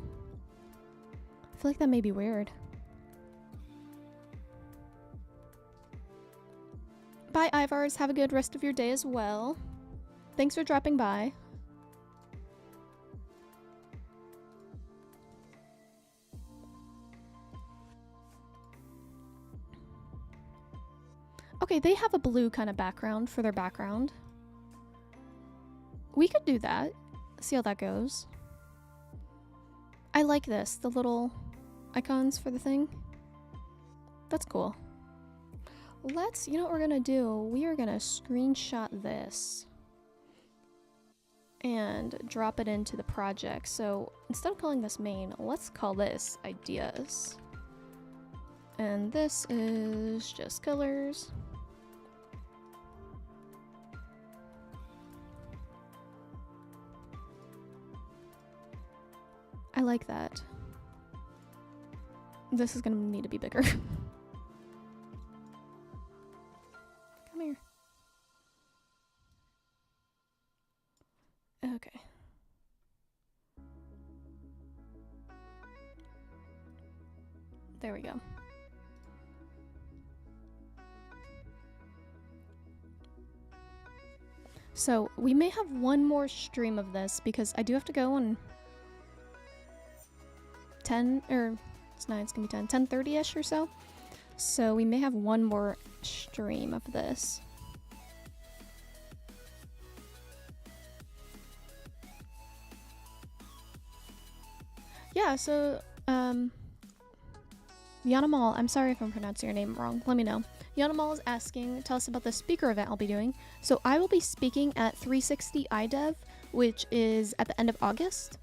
I feel like that may be weird. Bye, Ivars. Have a good rest of your day as well. Thanks for dropping by. Okay, they have a blue kind of background for their background. We could do that. See how that goes. I like this, the little icons for the thing. That's cool. Let's, you know what we're gonna do? We are gonna screenshot this and drop it into the project. So instead of calling this main, let's call this ideas. And this is just colors. I like that. This is gonna need to be bigger. Come here. Okay. There we go. So we may have one more stream of this because I do have to go on 10 or it's 9, it's gonna be 10:30ish or so. So we may have one more stream of this. Yeah, so Yanamal, I'm sorry if I'm pronouncing your name wrong, let me know. Yanamal is asking, tell us about the speaker event I'll be doing. So I will be speaking at 360 iDev, which is at the end of August.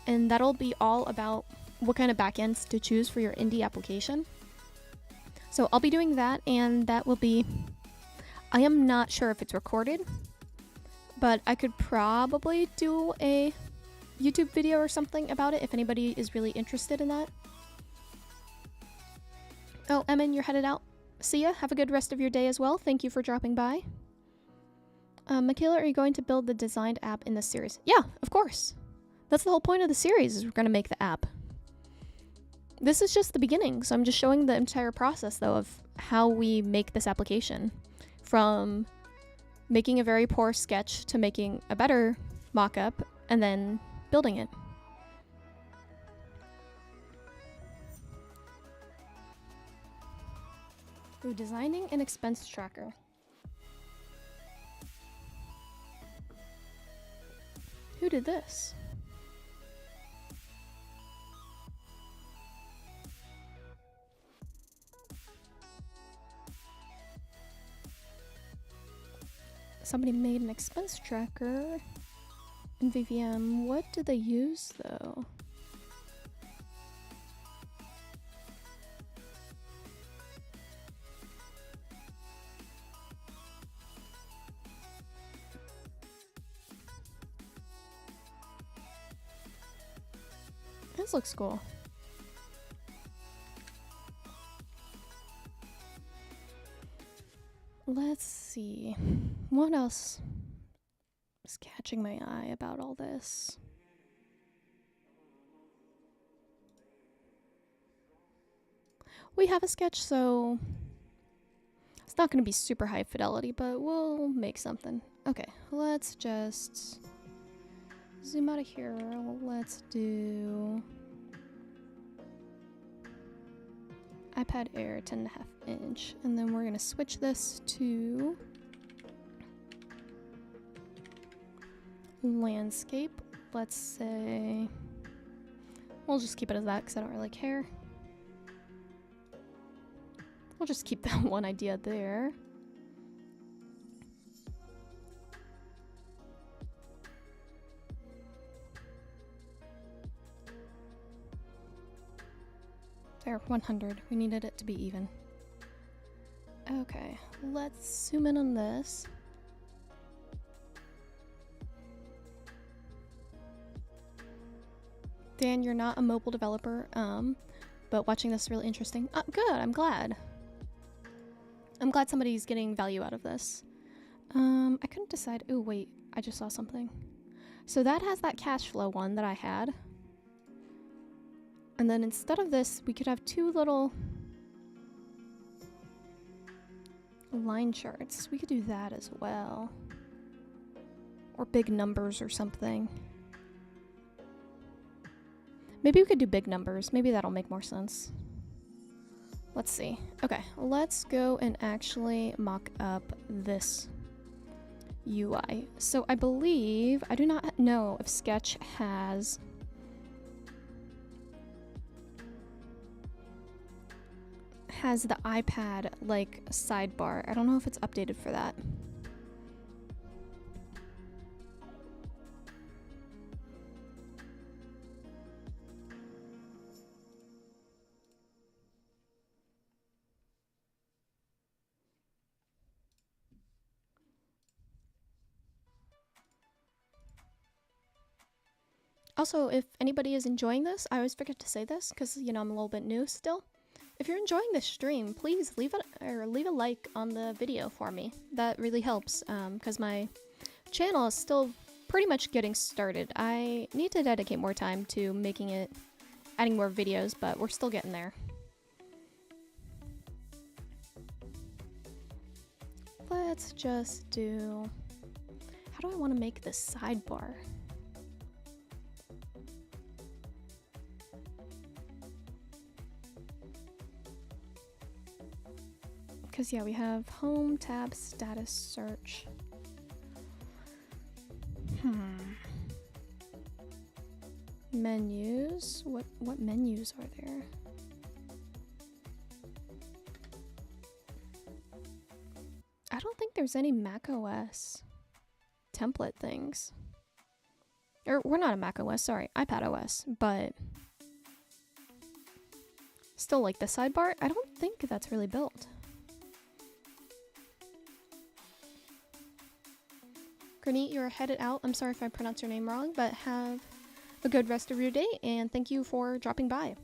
And that'll be all about what kind of backends to choose for your indie application. So I'll be doing that, and that will be, I am not sure if it's recorded, but I could probably do a YouTube video or something about it if anybody is really interested in that. Oh, Emin, you're headed out. See ya. Have a good rest of your day as well. Thank you for dropping by. Mikaela, are you going to build the designed app in this series? Yeah, of course. That's the whole point of the series, is we're going to make the app. This is just the beginning, so I'm just showing the entire process, though, of how we make this application. From making a very poor sketch to making a better mock-up, and then building it. Ooh, designing an expense tracker. Who did this? Somebody made an expense tracker in VVM. What did they use though? This looks cool. Let's see. What else is catching my eye about all this? We have a sketch, so it's not going to be super high fidelity, but we'll make something. Okay, let's just zoom out of here. Let's do iPad Air 10.5 inch, and then we're going to switch this to landscape. Let's say we'll just keep it as that because I don't really care. We'll just keep that one idea there. There, 100. We needed it to be even. Okay, let's zoom in on this. Dan, you're not a mobile developer, but watching this is really interesting. Good, I'm glad. I'm glad somebody's getting value out of this. I couldn't decide. Oh, wait, I just saw something. So that has that cash flow one that I had. And then instead of this, we could have two little line charts. We could do that as well. Or big numbers or something. Maybe we could do big numbers. Maybe that'll make more sense. Let's see. Okay, let's go and actually mock up this UI. So I believe, I do not know if Sketch has the iPad like sidebar. I don't know if it's updated for that. Also, if anybody is enjoying this, I always forget to say this because, you know, I'm a little bit new still. If you're enjoying this stream, please leave a like on the video for me. That really helps because my channel is still pretty much getting started. I need to dedicate more time to adding more videos, but we're still getting there. Let's just do, how do I want to make this sidebar? Because yeah, we have home, tab, status, search. Menus. What menus are there? I don't think there's any Mac OS template things. Or we're not a Mac OS, sorry, iPad OS, but still, like the sidebar, I don't think that's really built. Granit, you're headed out. I'm sorry if I pronounced your name wrong, but have a good rest of your day, and thank you for dropping by.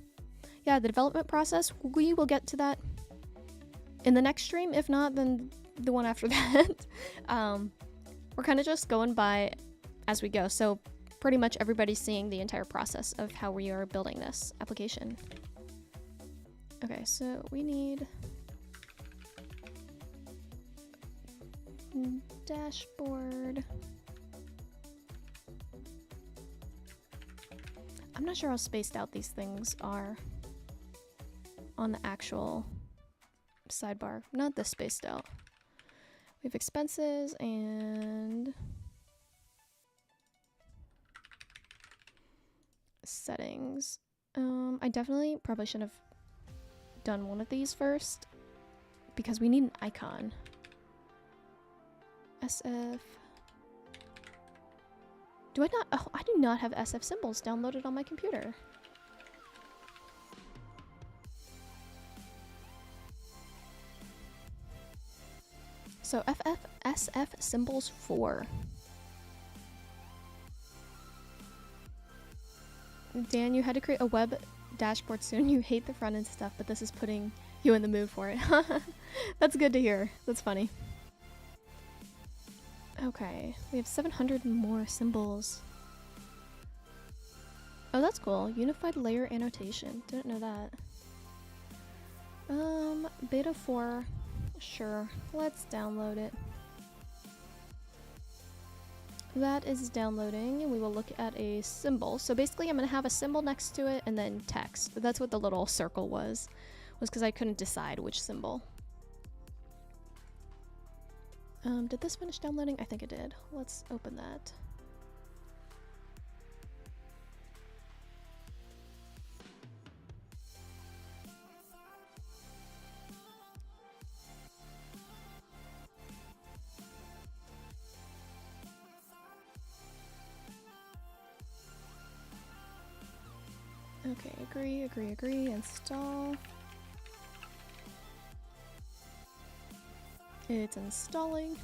Yeah, the development process, we will get to that in the next stream. If not, then the one after that. We're kind of just going by as we go, so pretty much everybody's seeing the entire process of how we are building this application. Okay, so we need dashboard. I'm not sure how spaced out these things are on the actual sidebar. Not this spaced out. We have expenses and settings. I definitely probably should have done one of these first because we need an icon. SF. Do I not? Oh, I do not have SF symbols downloaded on my computer. So SF symbols 4. Dan, you had to create a web dashboard soon. You hate the front end stuff, but this is putting you in the mood for it. That's good to hear. That's funny. Okay, we have 700 more symbols. Oh, that's cool. Unified layer annotation. Didn't know that. Beta 4. Sure, let's download it. That is downloading, and we will look at a symbol. So basically I'm going to have a symbol next to it and then text. That's what the little circle was because I couldn't decide which symbol. Did this finish downloading? I think it did. Let's open that. Okay, agree, install. It's installing.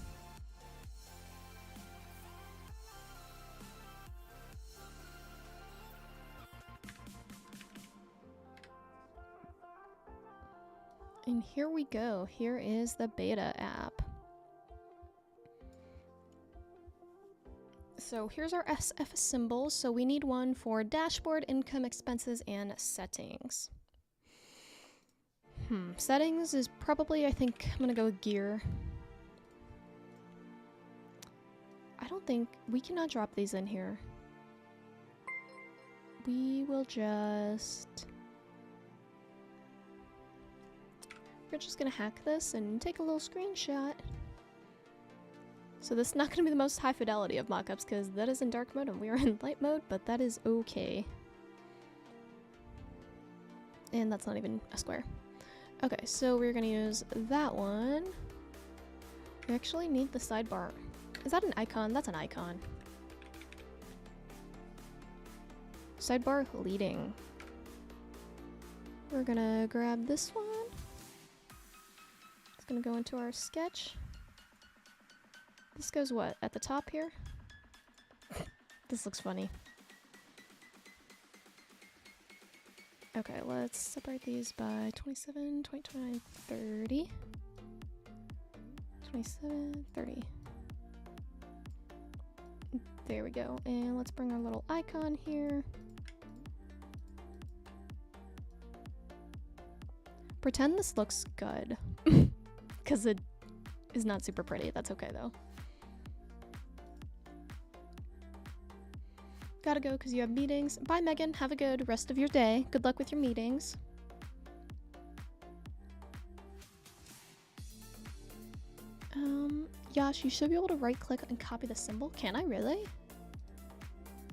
And here we go. Here is the beta app. So here's our SF symbols. So we need one for dashboard, income, expenses, and settings. Settings is probably, I think I'm gonna go with gear. I don't think, we cannot drop these in here. We will just, we're just gonna hack this and take a little screenshot. So this is not going to be the most high fidelity of mockups because that is in dark mode and we are in light mode, but that is okay. And that's not even a square. Okay, so we're going to use that one. We actually need the sidebar. Is that an icon? That's an icon. Sidebar leading. We're going to grab this one. It's going to go into our sketch. This goes what? At the top here? This looks funny. Okay, let's separate these by 27, 20, 29, 30. 27, 30. There we go. And let's bring our little icon here. Pretend this looks good. Because it is not super pretty. That's okay though. Gotta go because you have meetings. Bye, Megan. Have a good rest of your day. Good luck with your meetings. Yash, you should be able to right click and copy the symbol. Can I really?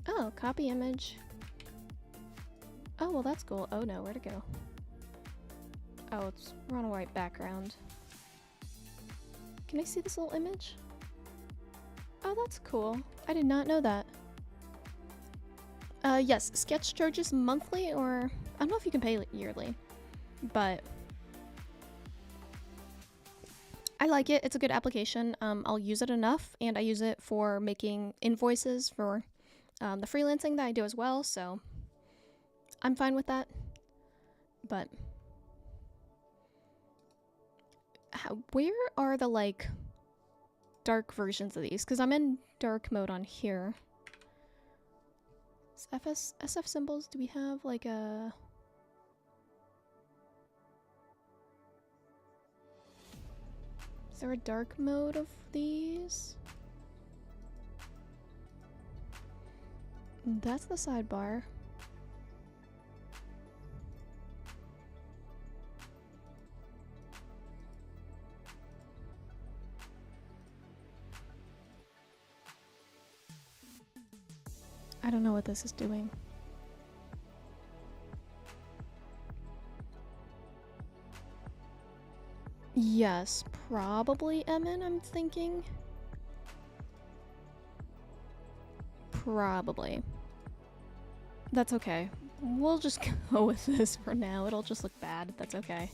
Oh, copy image. Oh, well, that's cool. Oh no, where'd it go? Oh, we're on a white background. Can I see this little image? Oh, that's cool. I did not know that. Yes, Sketch charges monthly, or I don't know if you can pay yearly, but I like it. It's a good application. I'll use it enough, and I use it for making invoices for the freelancing that I do as well, so I'm fine with that. But where are the, like, dark versions of these? Because I'm in dark mode on here. SF symbols, do we have, like, a... Is there a dark mode of these? That's the sidebar. I don't know what this is doing. Yes, probably Emin, I'm thinking. Probably. That's okay. We'll just go with this for now. It'll just look bad. That's okay.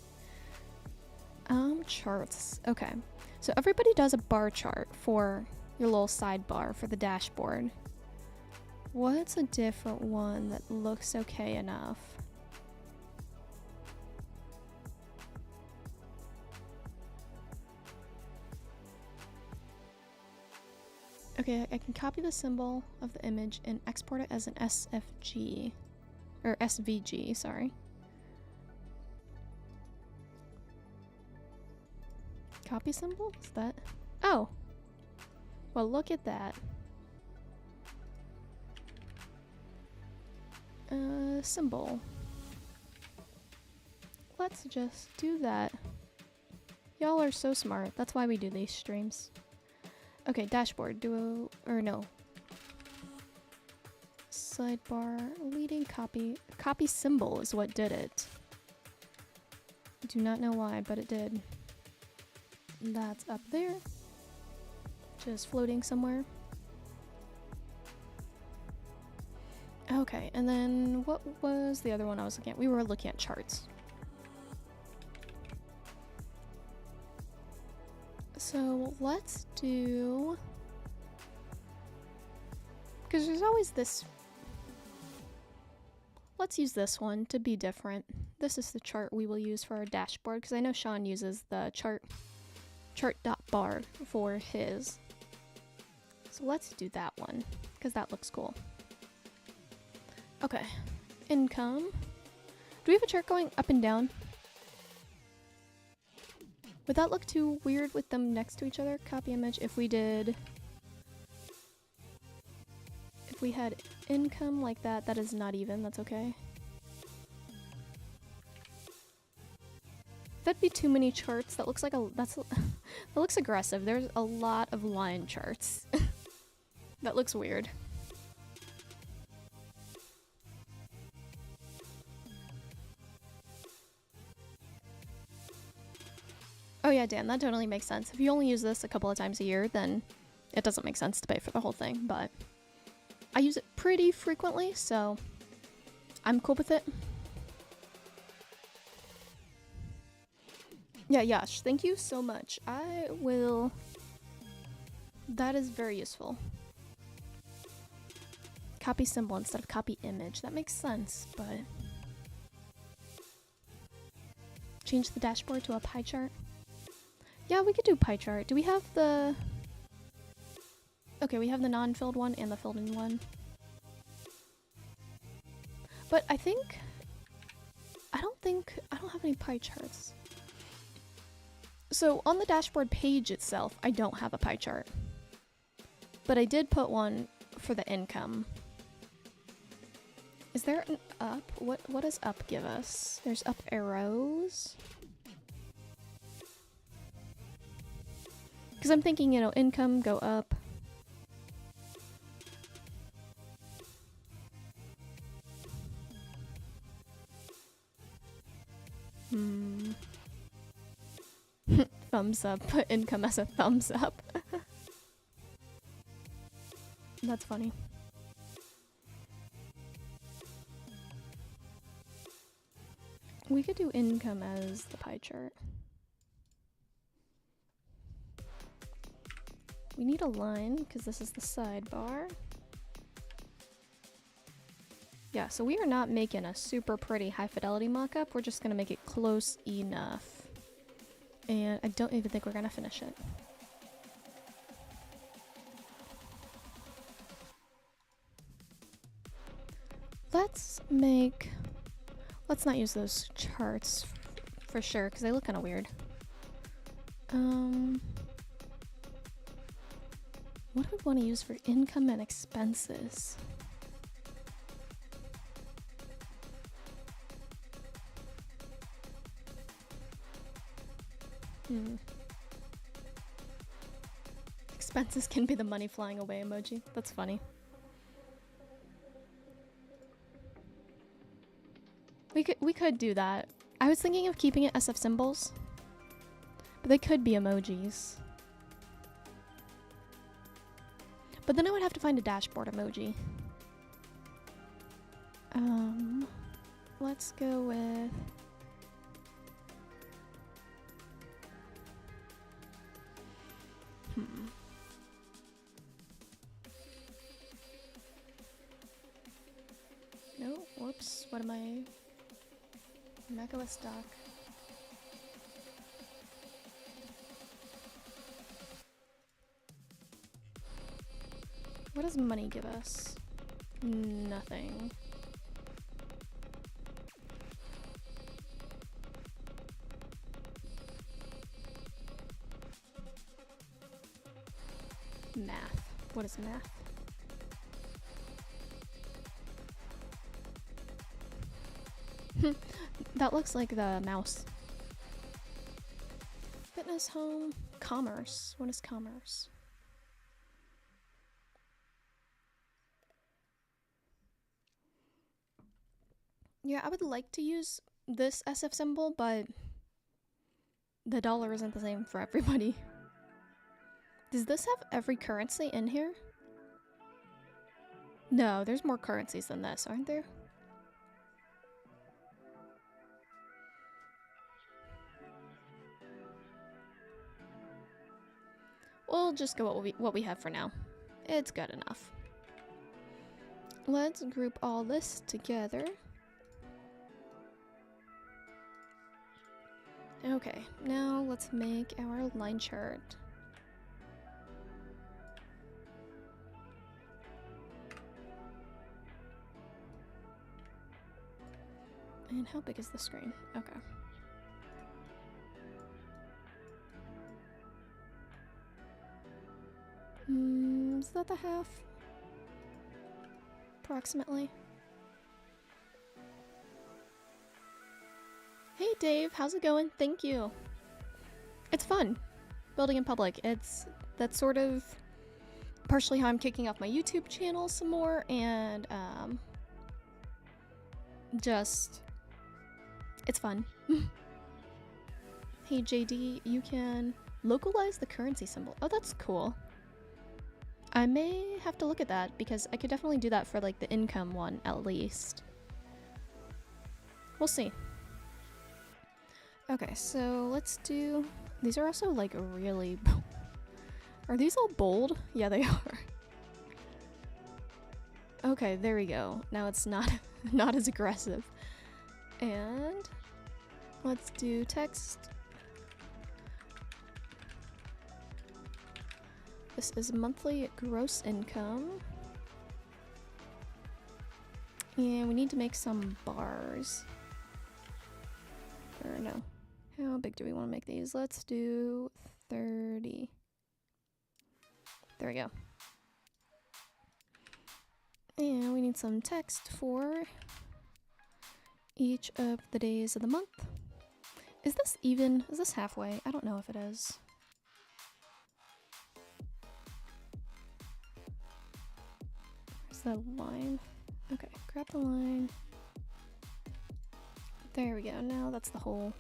Charts. Okay. So everybody does a bar chart for your little sidebar for the dashboard. What's a different one that looks okay enough? Okay, I can copy the symbol of the image and export it as an SFG. Or SVG, sorry. Copy symbol? Is that? Oh! Well, look at that. Symbol. Let's just do that. Y'all are so smart. That's why we do these streams. Okay, dashboard. Or no. Sidebar. Leading copy. Copy symbol is what did it. Do not know why, but it did. That's up there. Just floating somewhere. Okay, and then what was the other one I was looking at? We were looking at charts. So let's do... Because there's always this... Let's use this one to be different. This is the chart we will use for our dashboard, because I know Sean uses the chart.bar for his. So let's do that one, because that looks cool. Okay, income. Do we have a chart going up and down? Would that look too weird with them next to each other? Copy image. If we had income like that, that is not even, that's okay. That'd be too many charts. That looks like that looks aggressive. There's a lot of line charts. That looks weird. Oh yeah, Dan, that totally makes sense. If you only use this a couple of times a year, then it doesn't make sense to pay for the whole thing, but I use it pretty frequently, so I'm cool with it. Yeah, Yash, thank you so much. I will... That is very useful. Copy symbol instead of copy image. That makes sense, but... Change the dashboard to a pie chart. Yeah, we could do pie chart. Do we have the... Okay, we have the non-filled one and the filled-in one. But I don't have any pie charts. So on the dashboard page itself, I don't have a pie chart. But I did put one for the income. Is there an up? What does up give us? There's up arrows. Because I'm thinking, you know, income go up. Thumbs up. Put income as a thumbs up. That's funny. We could do income as the pie chart. We need a line because this is the sidebar. Yeah, so we are not making a super pretty high fidelity mock-up. We're just gonna make it close enough. And I don't even think we're gonna finish it. Let's not use those charts for sure, because they look kind of weird. What do we want to use for income and expenses? Expenses can be the money flying away emoji. That's funny. We could do that. I was thinking of keeping it SF symbols, but they could be emojis. But then I would have to find a dashboard emoji. Let's go with no, whoops, what am I? Mikaela stock. What does money give us? Nothing. Math. What is math? That looks like the mouse. Fitness, home, commerce. What is commerce? Yeah, I would like to use this SF symbol, but the dollar isn't the same for everybody. Does this have every currency in here? No, there's more currencies than this, aren't there? We'll just go what we have for now. It's good enough. Let's group all this together. Okay, now let's make our line chart. And how big is the screen? Okay. Is that the half? Approximately. Hey Dave, how's it going? Thank you. It's fun. Building in public. That's sort of partially how I'm kicking off my YouTube channel some more, and it's fun. Hey JD, you can localize the currency symbol. Oh, that's cool. I may have to look at that because I could definitely do that for like the income one at least. We'll see. Okay, so let's do, these are also like really, are these all bold? Yeah, they are. Okay, there we go. Now it's not as aggressive. And let's do text. This is monthly gross income. And we need to make some bars. Or no. How big do we want to make these? Let's do 30. There we go. And we need some text for each of the days of the month. Is this even? Is this halfway? I don't know if it is. Where's the line? Okay, grab the line. There we go. Now that's the whole.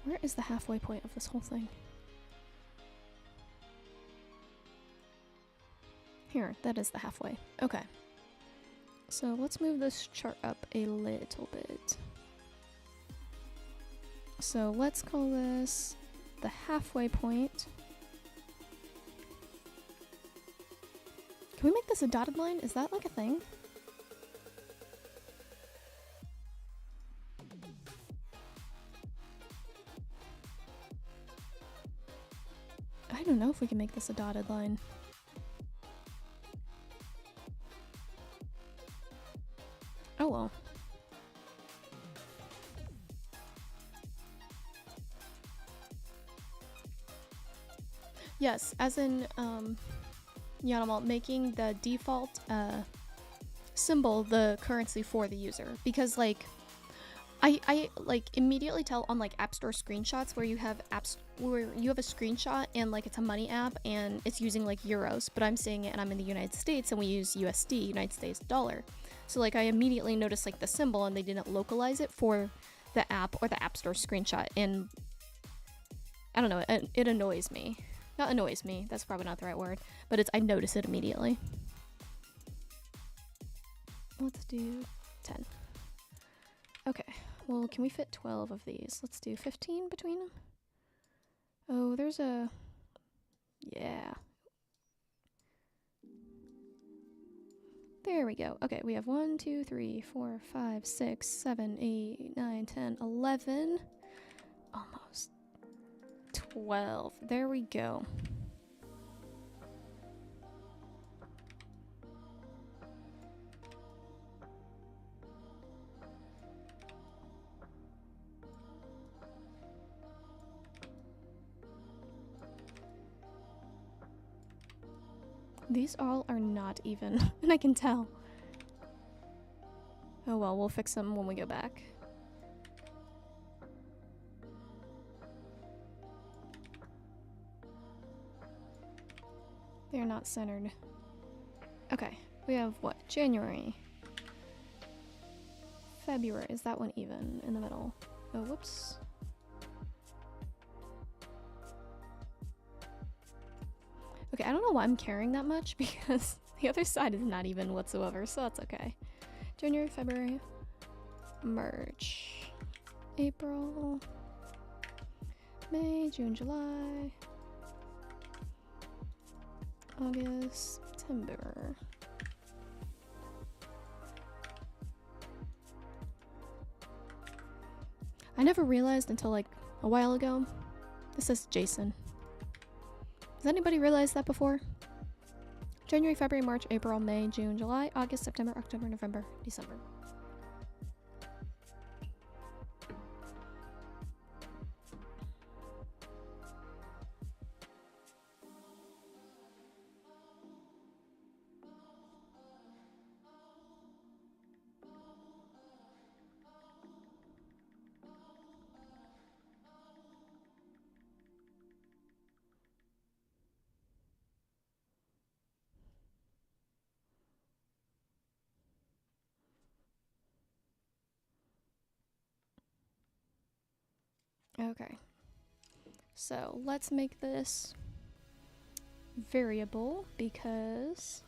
Where is the halfway point of this whole thing? Here, that is the halfway. Okay. So let's move this chart up a little bit. So let's call this the halfway point. Can we make this a dotted line? Is that like a thing? I don't know if we can make this a dotted line. Oh well. Yes, as in Yanamal, making the default symbol the currency for the user, because like I like immediately tell on like App Store screenshots where you have apps where you have a screenshot and like it's a money app and it's using like euros, but I'm seeing it and I'm in the United States and we use USD, United States dollar. So like I immediately noticed like the symbol and they didn't localize it for the app or the App Store screenshot, and I don't know, it annoys me. Not annoys me, that's probably not the right word, but I notice it immediately. Let's do 10. Okay, well, can we fit 12 of these? Let's do 15 between them. Oh, there's a... yeah. There we go. Okay, we have 1, 2, 3, 4, 5, 6, 7, 8, 9, 10, 11. Almost. 12. There we go. These all are not even, and I can tell. Oh well, we'll fix them when we go back. They're not centered. Okay, we have what? January. February. Is that one even in the middle? Oh, whoops. Okay, I don't know why I'm caring that much because the other side is not even whatsoever, so that's okay. January, February, March, April, May, June, July, August, September. I never realized until like a while ago, this says Jason. Has anybody realized that before? January, February, March, April, May, June, July, August, September, October, November, December. Okay, so let's make this variable, because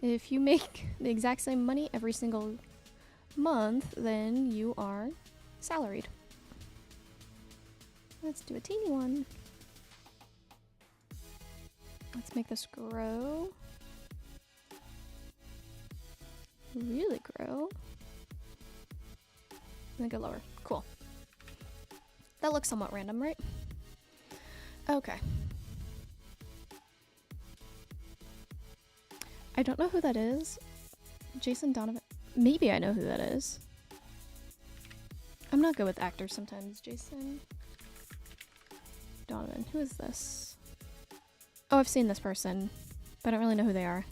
if you make the exact same money every single month, then you are salaried. Let's do a teeny one. Let's make this grow. Really grow. And then go lower. Cool. That looks somewhat random, right? Okay. I don't know who that is. Jason Donovan. Maybe I know who that is. I'm not good with actors sometimes, Jason. Donovan. Who is this? Oh, I've seen this person, but I don't really know who they are.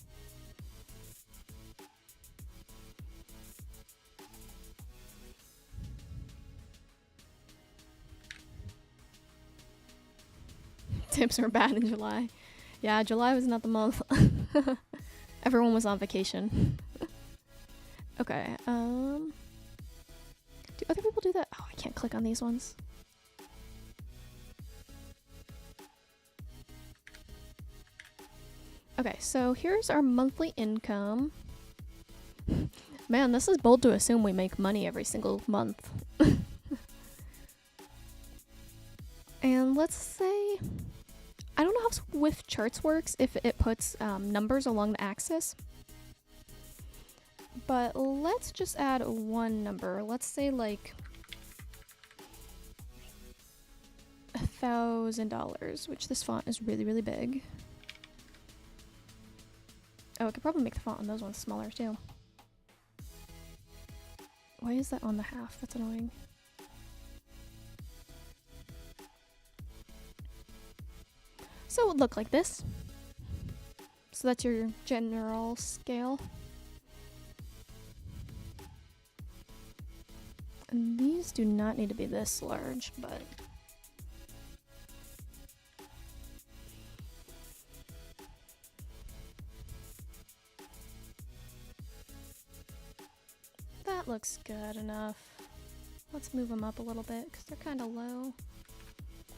Tips are bad in July. Yeah, July was not the month. Everyone was on vacation. Okay, do other people do that? Oh, I can't click on these ones. Okay, so here's our monthly income. Man, this is bold to assume we make money every single month. And let's say, I don't know how Swift Charts works, if it puts numbers along the axis. But let's just add one number. Let's say like $1,000, which this font is really, really big. Oh, I could probably make the font on those ones smaller too. Why is that on the half? That's annoying. So it would look like this. So that's your general scale. And these do not need to be this large, but that looks good enough. Let's move them up a little bit because they're kind of low.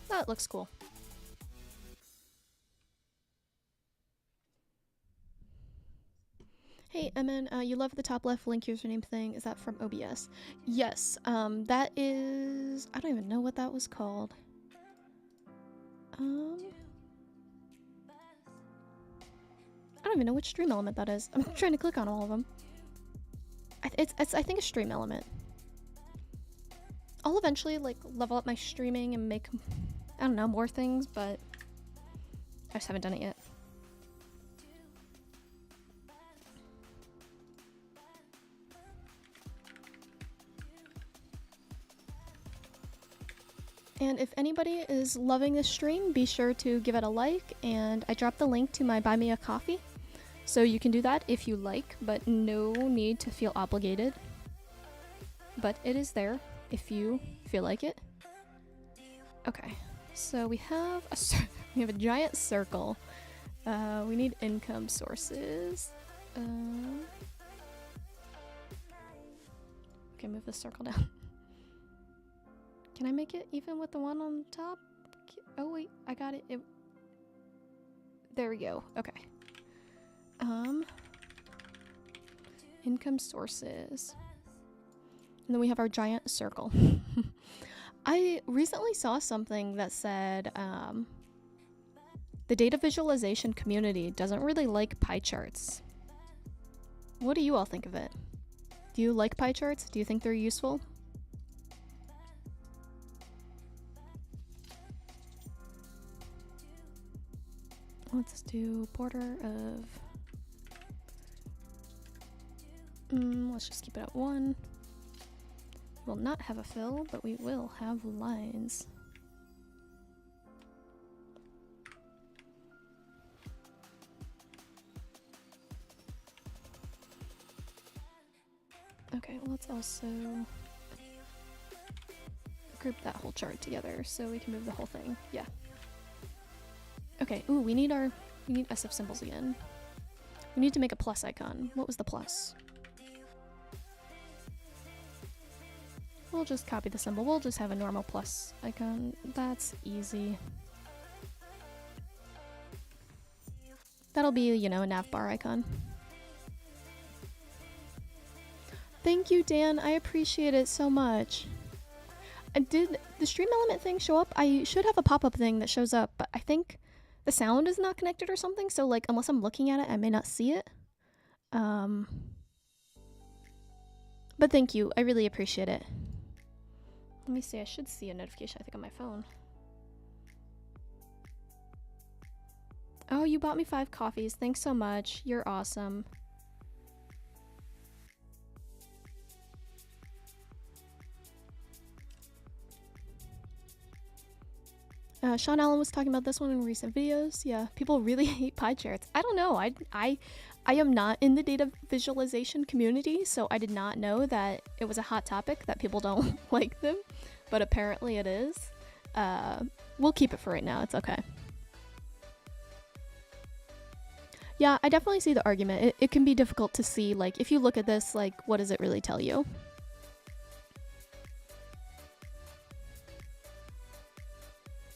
That looks cool. Hey, Emin, you love the top left link username thing. Is that from OBS? Yes, that is... I don't even know what that was called. I don't even know which stream element that is. I'm trying to click on all of them. I think a stream element. I'll eventually, like, level up my streaming and make, I don't know, more things, but I just haven't done it yet. And if anybody is loving this stream, be sure to give it a like, and I dropped the link to my Buy Me a Coffee, so you can do that if you like, but no need to feel obligated. But it is there if you feel like it. Okay, so we have a giant circle. We need income sources. Okay, move this circle down. Can I make it even with the one on top? Oh wait, I got it. There we go. Okay. Income sources. And then we have our giant circle. I recently saw something that said the data visualization community doesn't really like pie charts. What do you all think of it? Do you like pie charts? Do you think they're useful? Let's do border of... let's just keep it at 1. We'll not have a fill, but we will have lines. Okay, let's also group that whole chart together so we can move the whole thing. Yeah. Okay, ooh, we need SF symbols again. We need to make a plus icon. What was the plus? We'll just copy the symbol. We'll just have a normal plus icon. That's easy. That'll be, you know, a nav bar icon. Thank you, Dan. I appreciate it so much. Did the stream element thing show up? I should have a pop-up thing that shows up, but I think the sound is not connected or something, so like unless I'm looking at it, I may not see it. But thank you. I really appreciate it. Let me see. I should see a notification, I think, on my phone. Oh, you bought me 5 coffees. Thanks so much. You're awesome. Sean Allen was talking about this one in recent videos. Yeah, people really hate pie charts. I don't know. I am not in the data visualization community, so I did not know that it was a hot topic, that people don't like them, but apparently it is. We'll keep it for right now. It's okay. Yeah, I definitely see the argument. It can be difficult to see, like, if you look at this, like, what does it really tell you?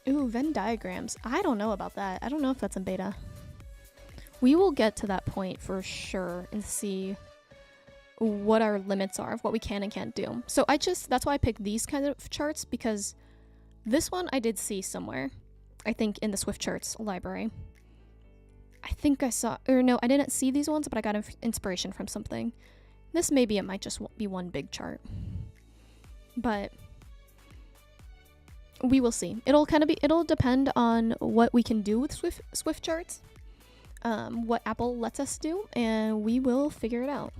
Ooh, Venn diagrams. I don't know about that. I don't know if that's in beta. We will get to that point for sure and see what our limits are of what we can and can't do. So that's why I picked these kind of charts, because this one I did see somewhere. I think in the Swift Charts library. I think I saw, or no, I didn't see these ones, but I got inspiration from something. This maybe it might just be one big chart. But we will see. It'll depend on what we can do with Swift Charts, what Apple lets us do, and we will figure it out.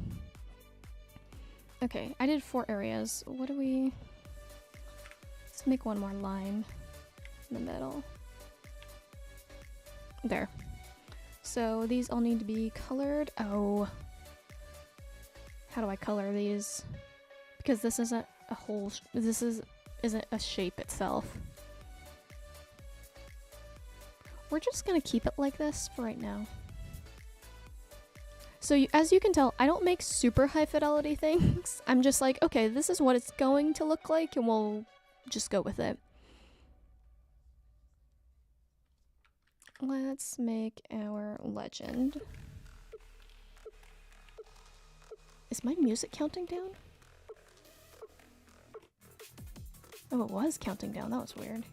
Okay, I did 4 areas. What do we... Let's make one more line in the middle. There. So these all need to be colored. Oh. How do I color these? Because this isn't a whole... isn't a shape itself. We're just gonna keep it like this for right now. So as you can tell, I don't make super high fidelity things. I'm just like, okay, this is what it's going to look like, and we'll just go with it. Let's make our legend. Is my music counting down? Oh, it was counting down. That was weird.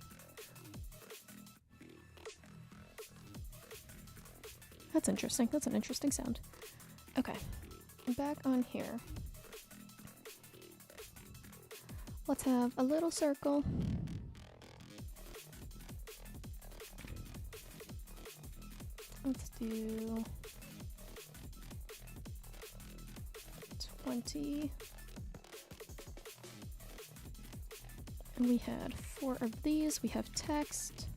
That's interesting. That's an interesting sound. Okay. Back on here. Let's have a little circle. Let's do 20. And we had 4 of these. We have text.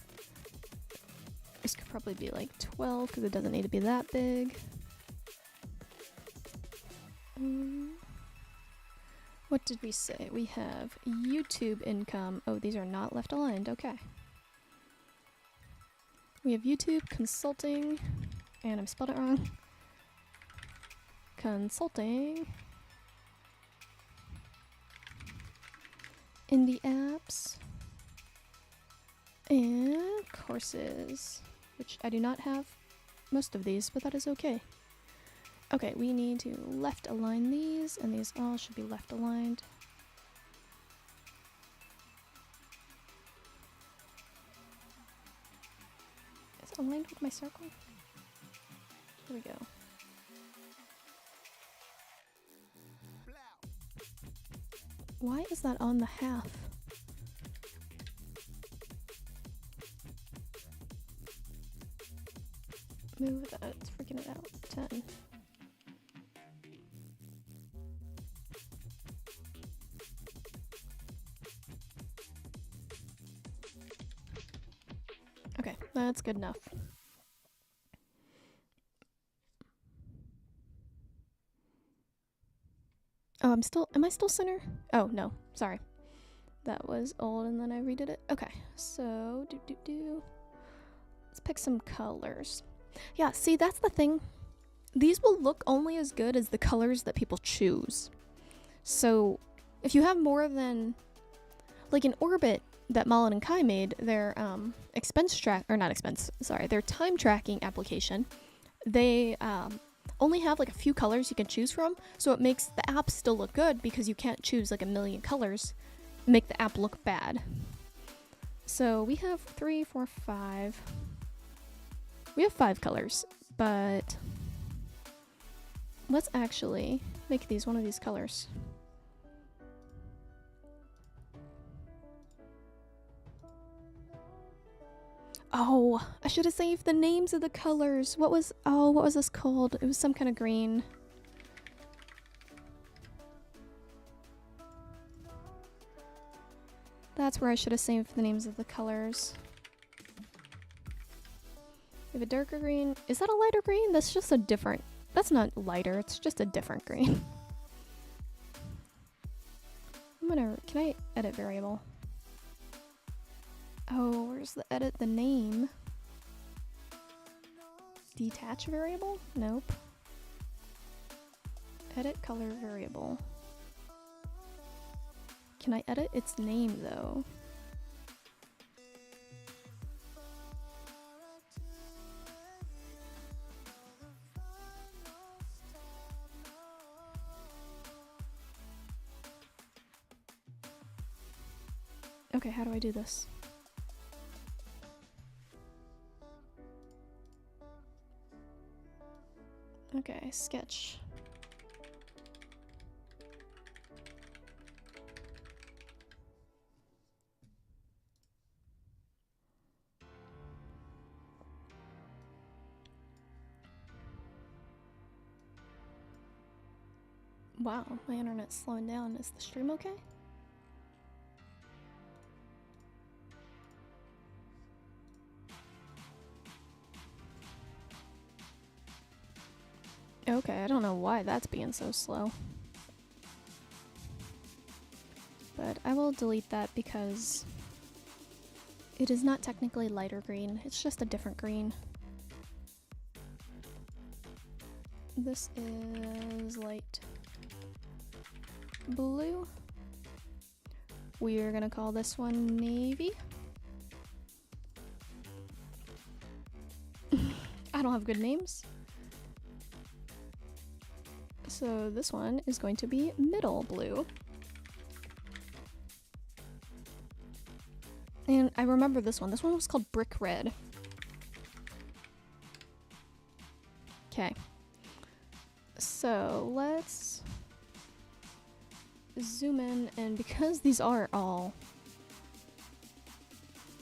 This could probably be like 12 because it doesn't need to be that big. What did we say? We have YouTube income. Oh, these are not left aligned. Okay. We have YouTube consulting, and I spelled it wrong. Consulting. Indie apps. And courses, which I do not have most of these, but that is okay. Okay, we need to left align these, and these all should be left aligned. Is it aligned with my circle? Here we go. Why is that on the half? Move that, it's freaking it out. 10. Okay, that's good enough. Oh, am I still center? Oh, no, sorry. That was old and then I redid it. Okay, so, let's pick some colors. Yeah, see, that's the thing. These will look only as good as the colors that people choose. So, if you have more than, like in Orbit that Malin and Kai made, their their time tracking application, they only have like a few colors you can choose from, so it makes the app still look good because you can't choose like a million colors and make the app look bad. So we have 3, 4, 5. We have 5 colors, but let's actually make these one of these colors. Oh, I should have saved the names of the colors. What was this called? It was some kind of green. That's where I should have saved the names of the colors. We have a darker green. Is that a lighter green? That's just a different, that's not lighter, it's just a different green. Can I edit variable? Oh, where's the edit the name? Detach variable? Nope. Edit color variable. Can I edit its name though? Okay, how do I do this? Okay, sketch. Wow, my internet's slowing down. Is the stream okay? Okay, I don't know why that's being so slow. But I will delete that because it is not technically lighter green. It's just a different green. This is light blue. We are gonna call this one navy. I don't have good names. So this one is going to be middle blue. And I remember this one. This one was called brick red. Okay. So let's zoom in, and because these are all...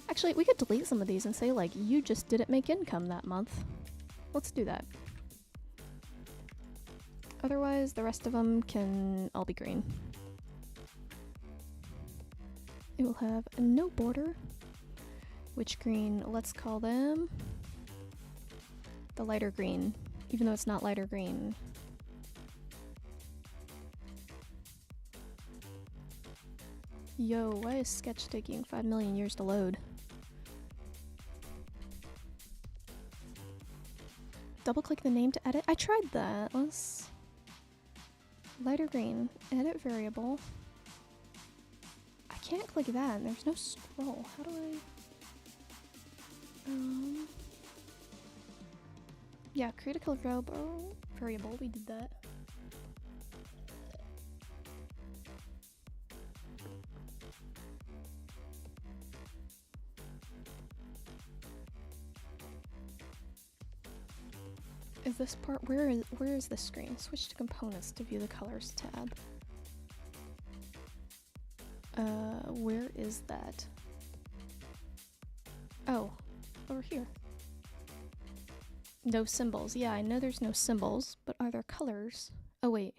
Actually, we could delete some of these and say, like, you just didn't make income that month. Let's do that. Otherwise, the rest of them can all be green. It will have no border. Which green? Let's call them the lighter green, even though it's not lighter green. Yo, why is Sketch taking 5 million years to load? Double click the name to edit. I tried that. Let's... Lighter green. Edit variable. I can't click that. There's no scroll. How do I... Yeah, create a color variable. We did that. Is this part, where is this screen? Switch to components to view the colors tab. Where is that? Oh, over here. No symbols. Yeah, I know there's no symbols, but are there colors? Oh wait.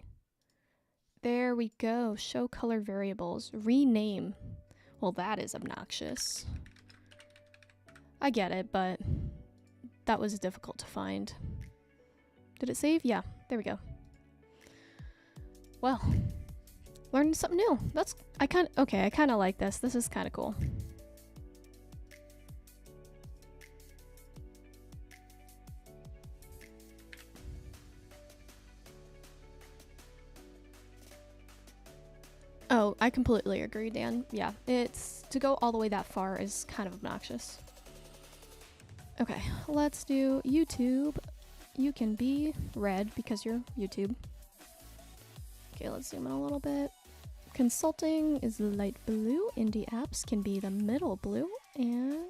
There we go. Show color variables. Rename. Well, that is obnoxious. I get it, but that was difficult to find. Did it save? Yeah, there we go. Well, learned something new. That's, I kind of like this. This is kind of cool. Oh, I completely agree, Dan. Yeah, it's, to go all the way that far is kind of obnoxious. Okay, let's do YouTube. You can be red because you're YouTube. Okay, let's zoom in a little bit. Consulting is light blue. Indie apps can be the middle blue and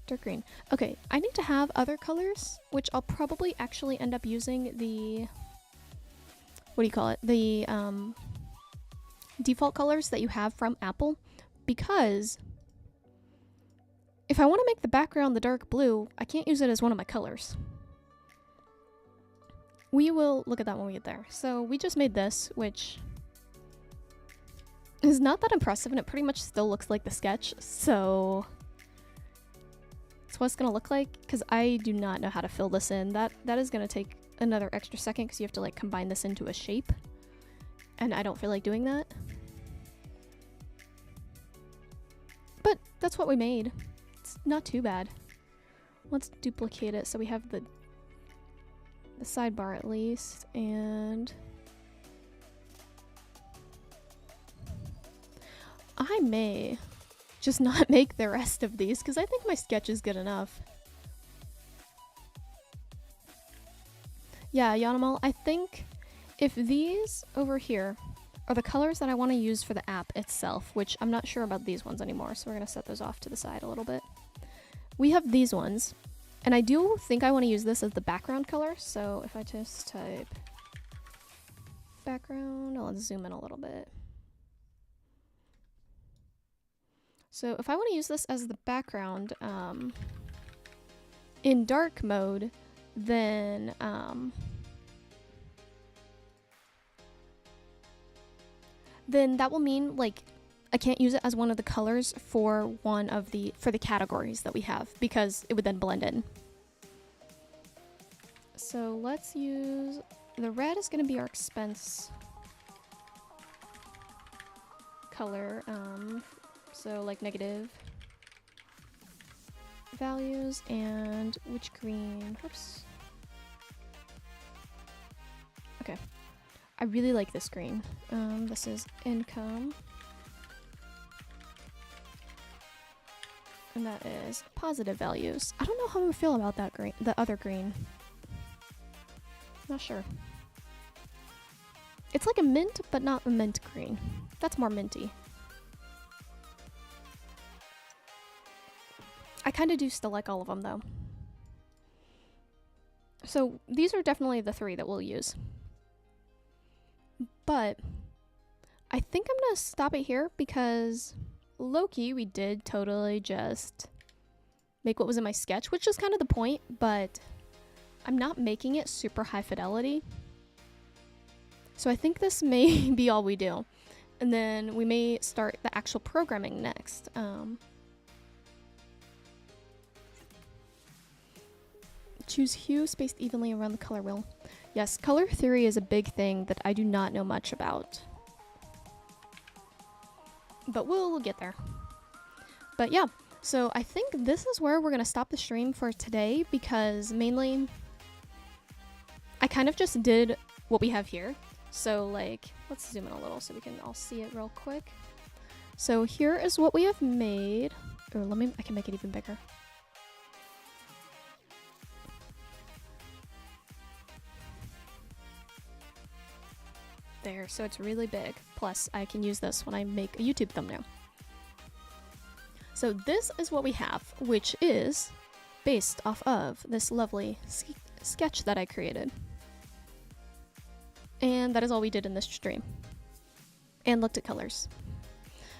dark green. Okay, I need to have other colors, which I'll probably actually end up using the, what do you call it? The default colors that you have from Apple, because if I want to make the background the dark blue, I can't use it as one of my colors. We will look at that when we get there. So we just made this, which is not that impressive, and it pretty much still looks like the sketch, so it's what it's gonna look like, because I do not know how to fill this in. That is gonna take another extra second because you have to like combine this into a shape, and I don't feel like doing that. But that's what we made. It's not too bad. Let's duplicate it so we have the sidebar at least, and I may just not make the rest of these because I think my sketch is good enough. Yeah, Yanamal, I think if these over here are the colors that I want to use for the app itself, which I'm not sure about these ones anymore, so we're going to set those off to the side a little bit. We have these ones, and I do think I want to use this as the background color, so if I just type background, let's zoom in a little bit. So if I want to use this as the background in dark mode, then that will mean like I can't use it as one of the colors for the categories that we have, because it would then blend in. So let's use the red is going to be our expense color. So like negative values, and which green? Oops. Okay. I really like this green. This is income. And that is positive values. I don't know how I feel about that green, the other green. Not sure. It's like a mint, but not a mint green. That's more minty. I kind of do still like all of them though. So these are definitely the three that we'll use. But I think I'm gonna stop it here because low-key we did totally just make what was in my sketch, which is kind of the point, but I'm not making it super high fidelity. So I think this may be all we do. And then we may start the actual programming next. Choose hue spaced evenly around the color wheel. Yes, color theory is a big thing that I do not know much about. But we'll get there. But yeah, so I think this is where we're going to stop the stream for today, because mainly I kind of just did what we have here. So like, let's zoom in a little so we can all see it real quick. So here is what we have made. Or I can make it even bigger. There, so it's really big. Plus, I can use this when I make a YouTube thumbnail. So this is what we have, which is based off of this lovely sketch that I created. And that is all we did in this stream. And looked at colors.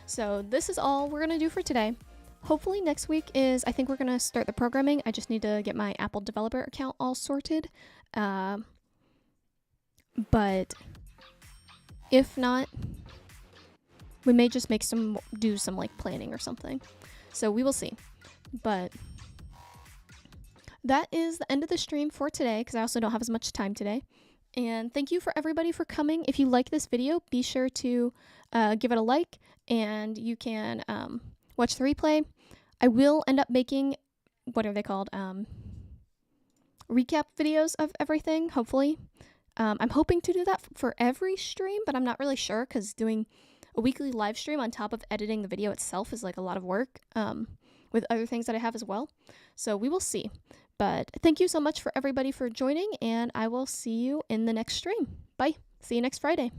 So this is all we're going to do for today. Hopefully next week I think we're going to start the programming. I just need to get my Apple developer account all sorted. But if not, we may just do some like planning or something. So we will see. But that is the end of the stream for today, because I also don't have as much time today. And thank you for everybody for coming. If you like this video, be sure to give it a like, and you can watch the replay. I will end up making, what are they called? Recap videos of everything, hopefully. I'm hoping to do that for every stream, but I'm not really sure, because doing a weekly live stream on top of editing the video itself is like a lot of work with other things that I have as well. So we will see. But thank you so much for everybody for joining, and I will see you in the next stream. Bye. See you next Friday.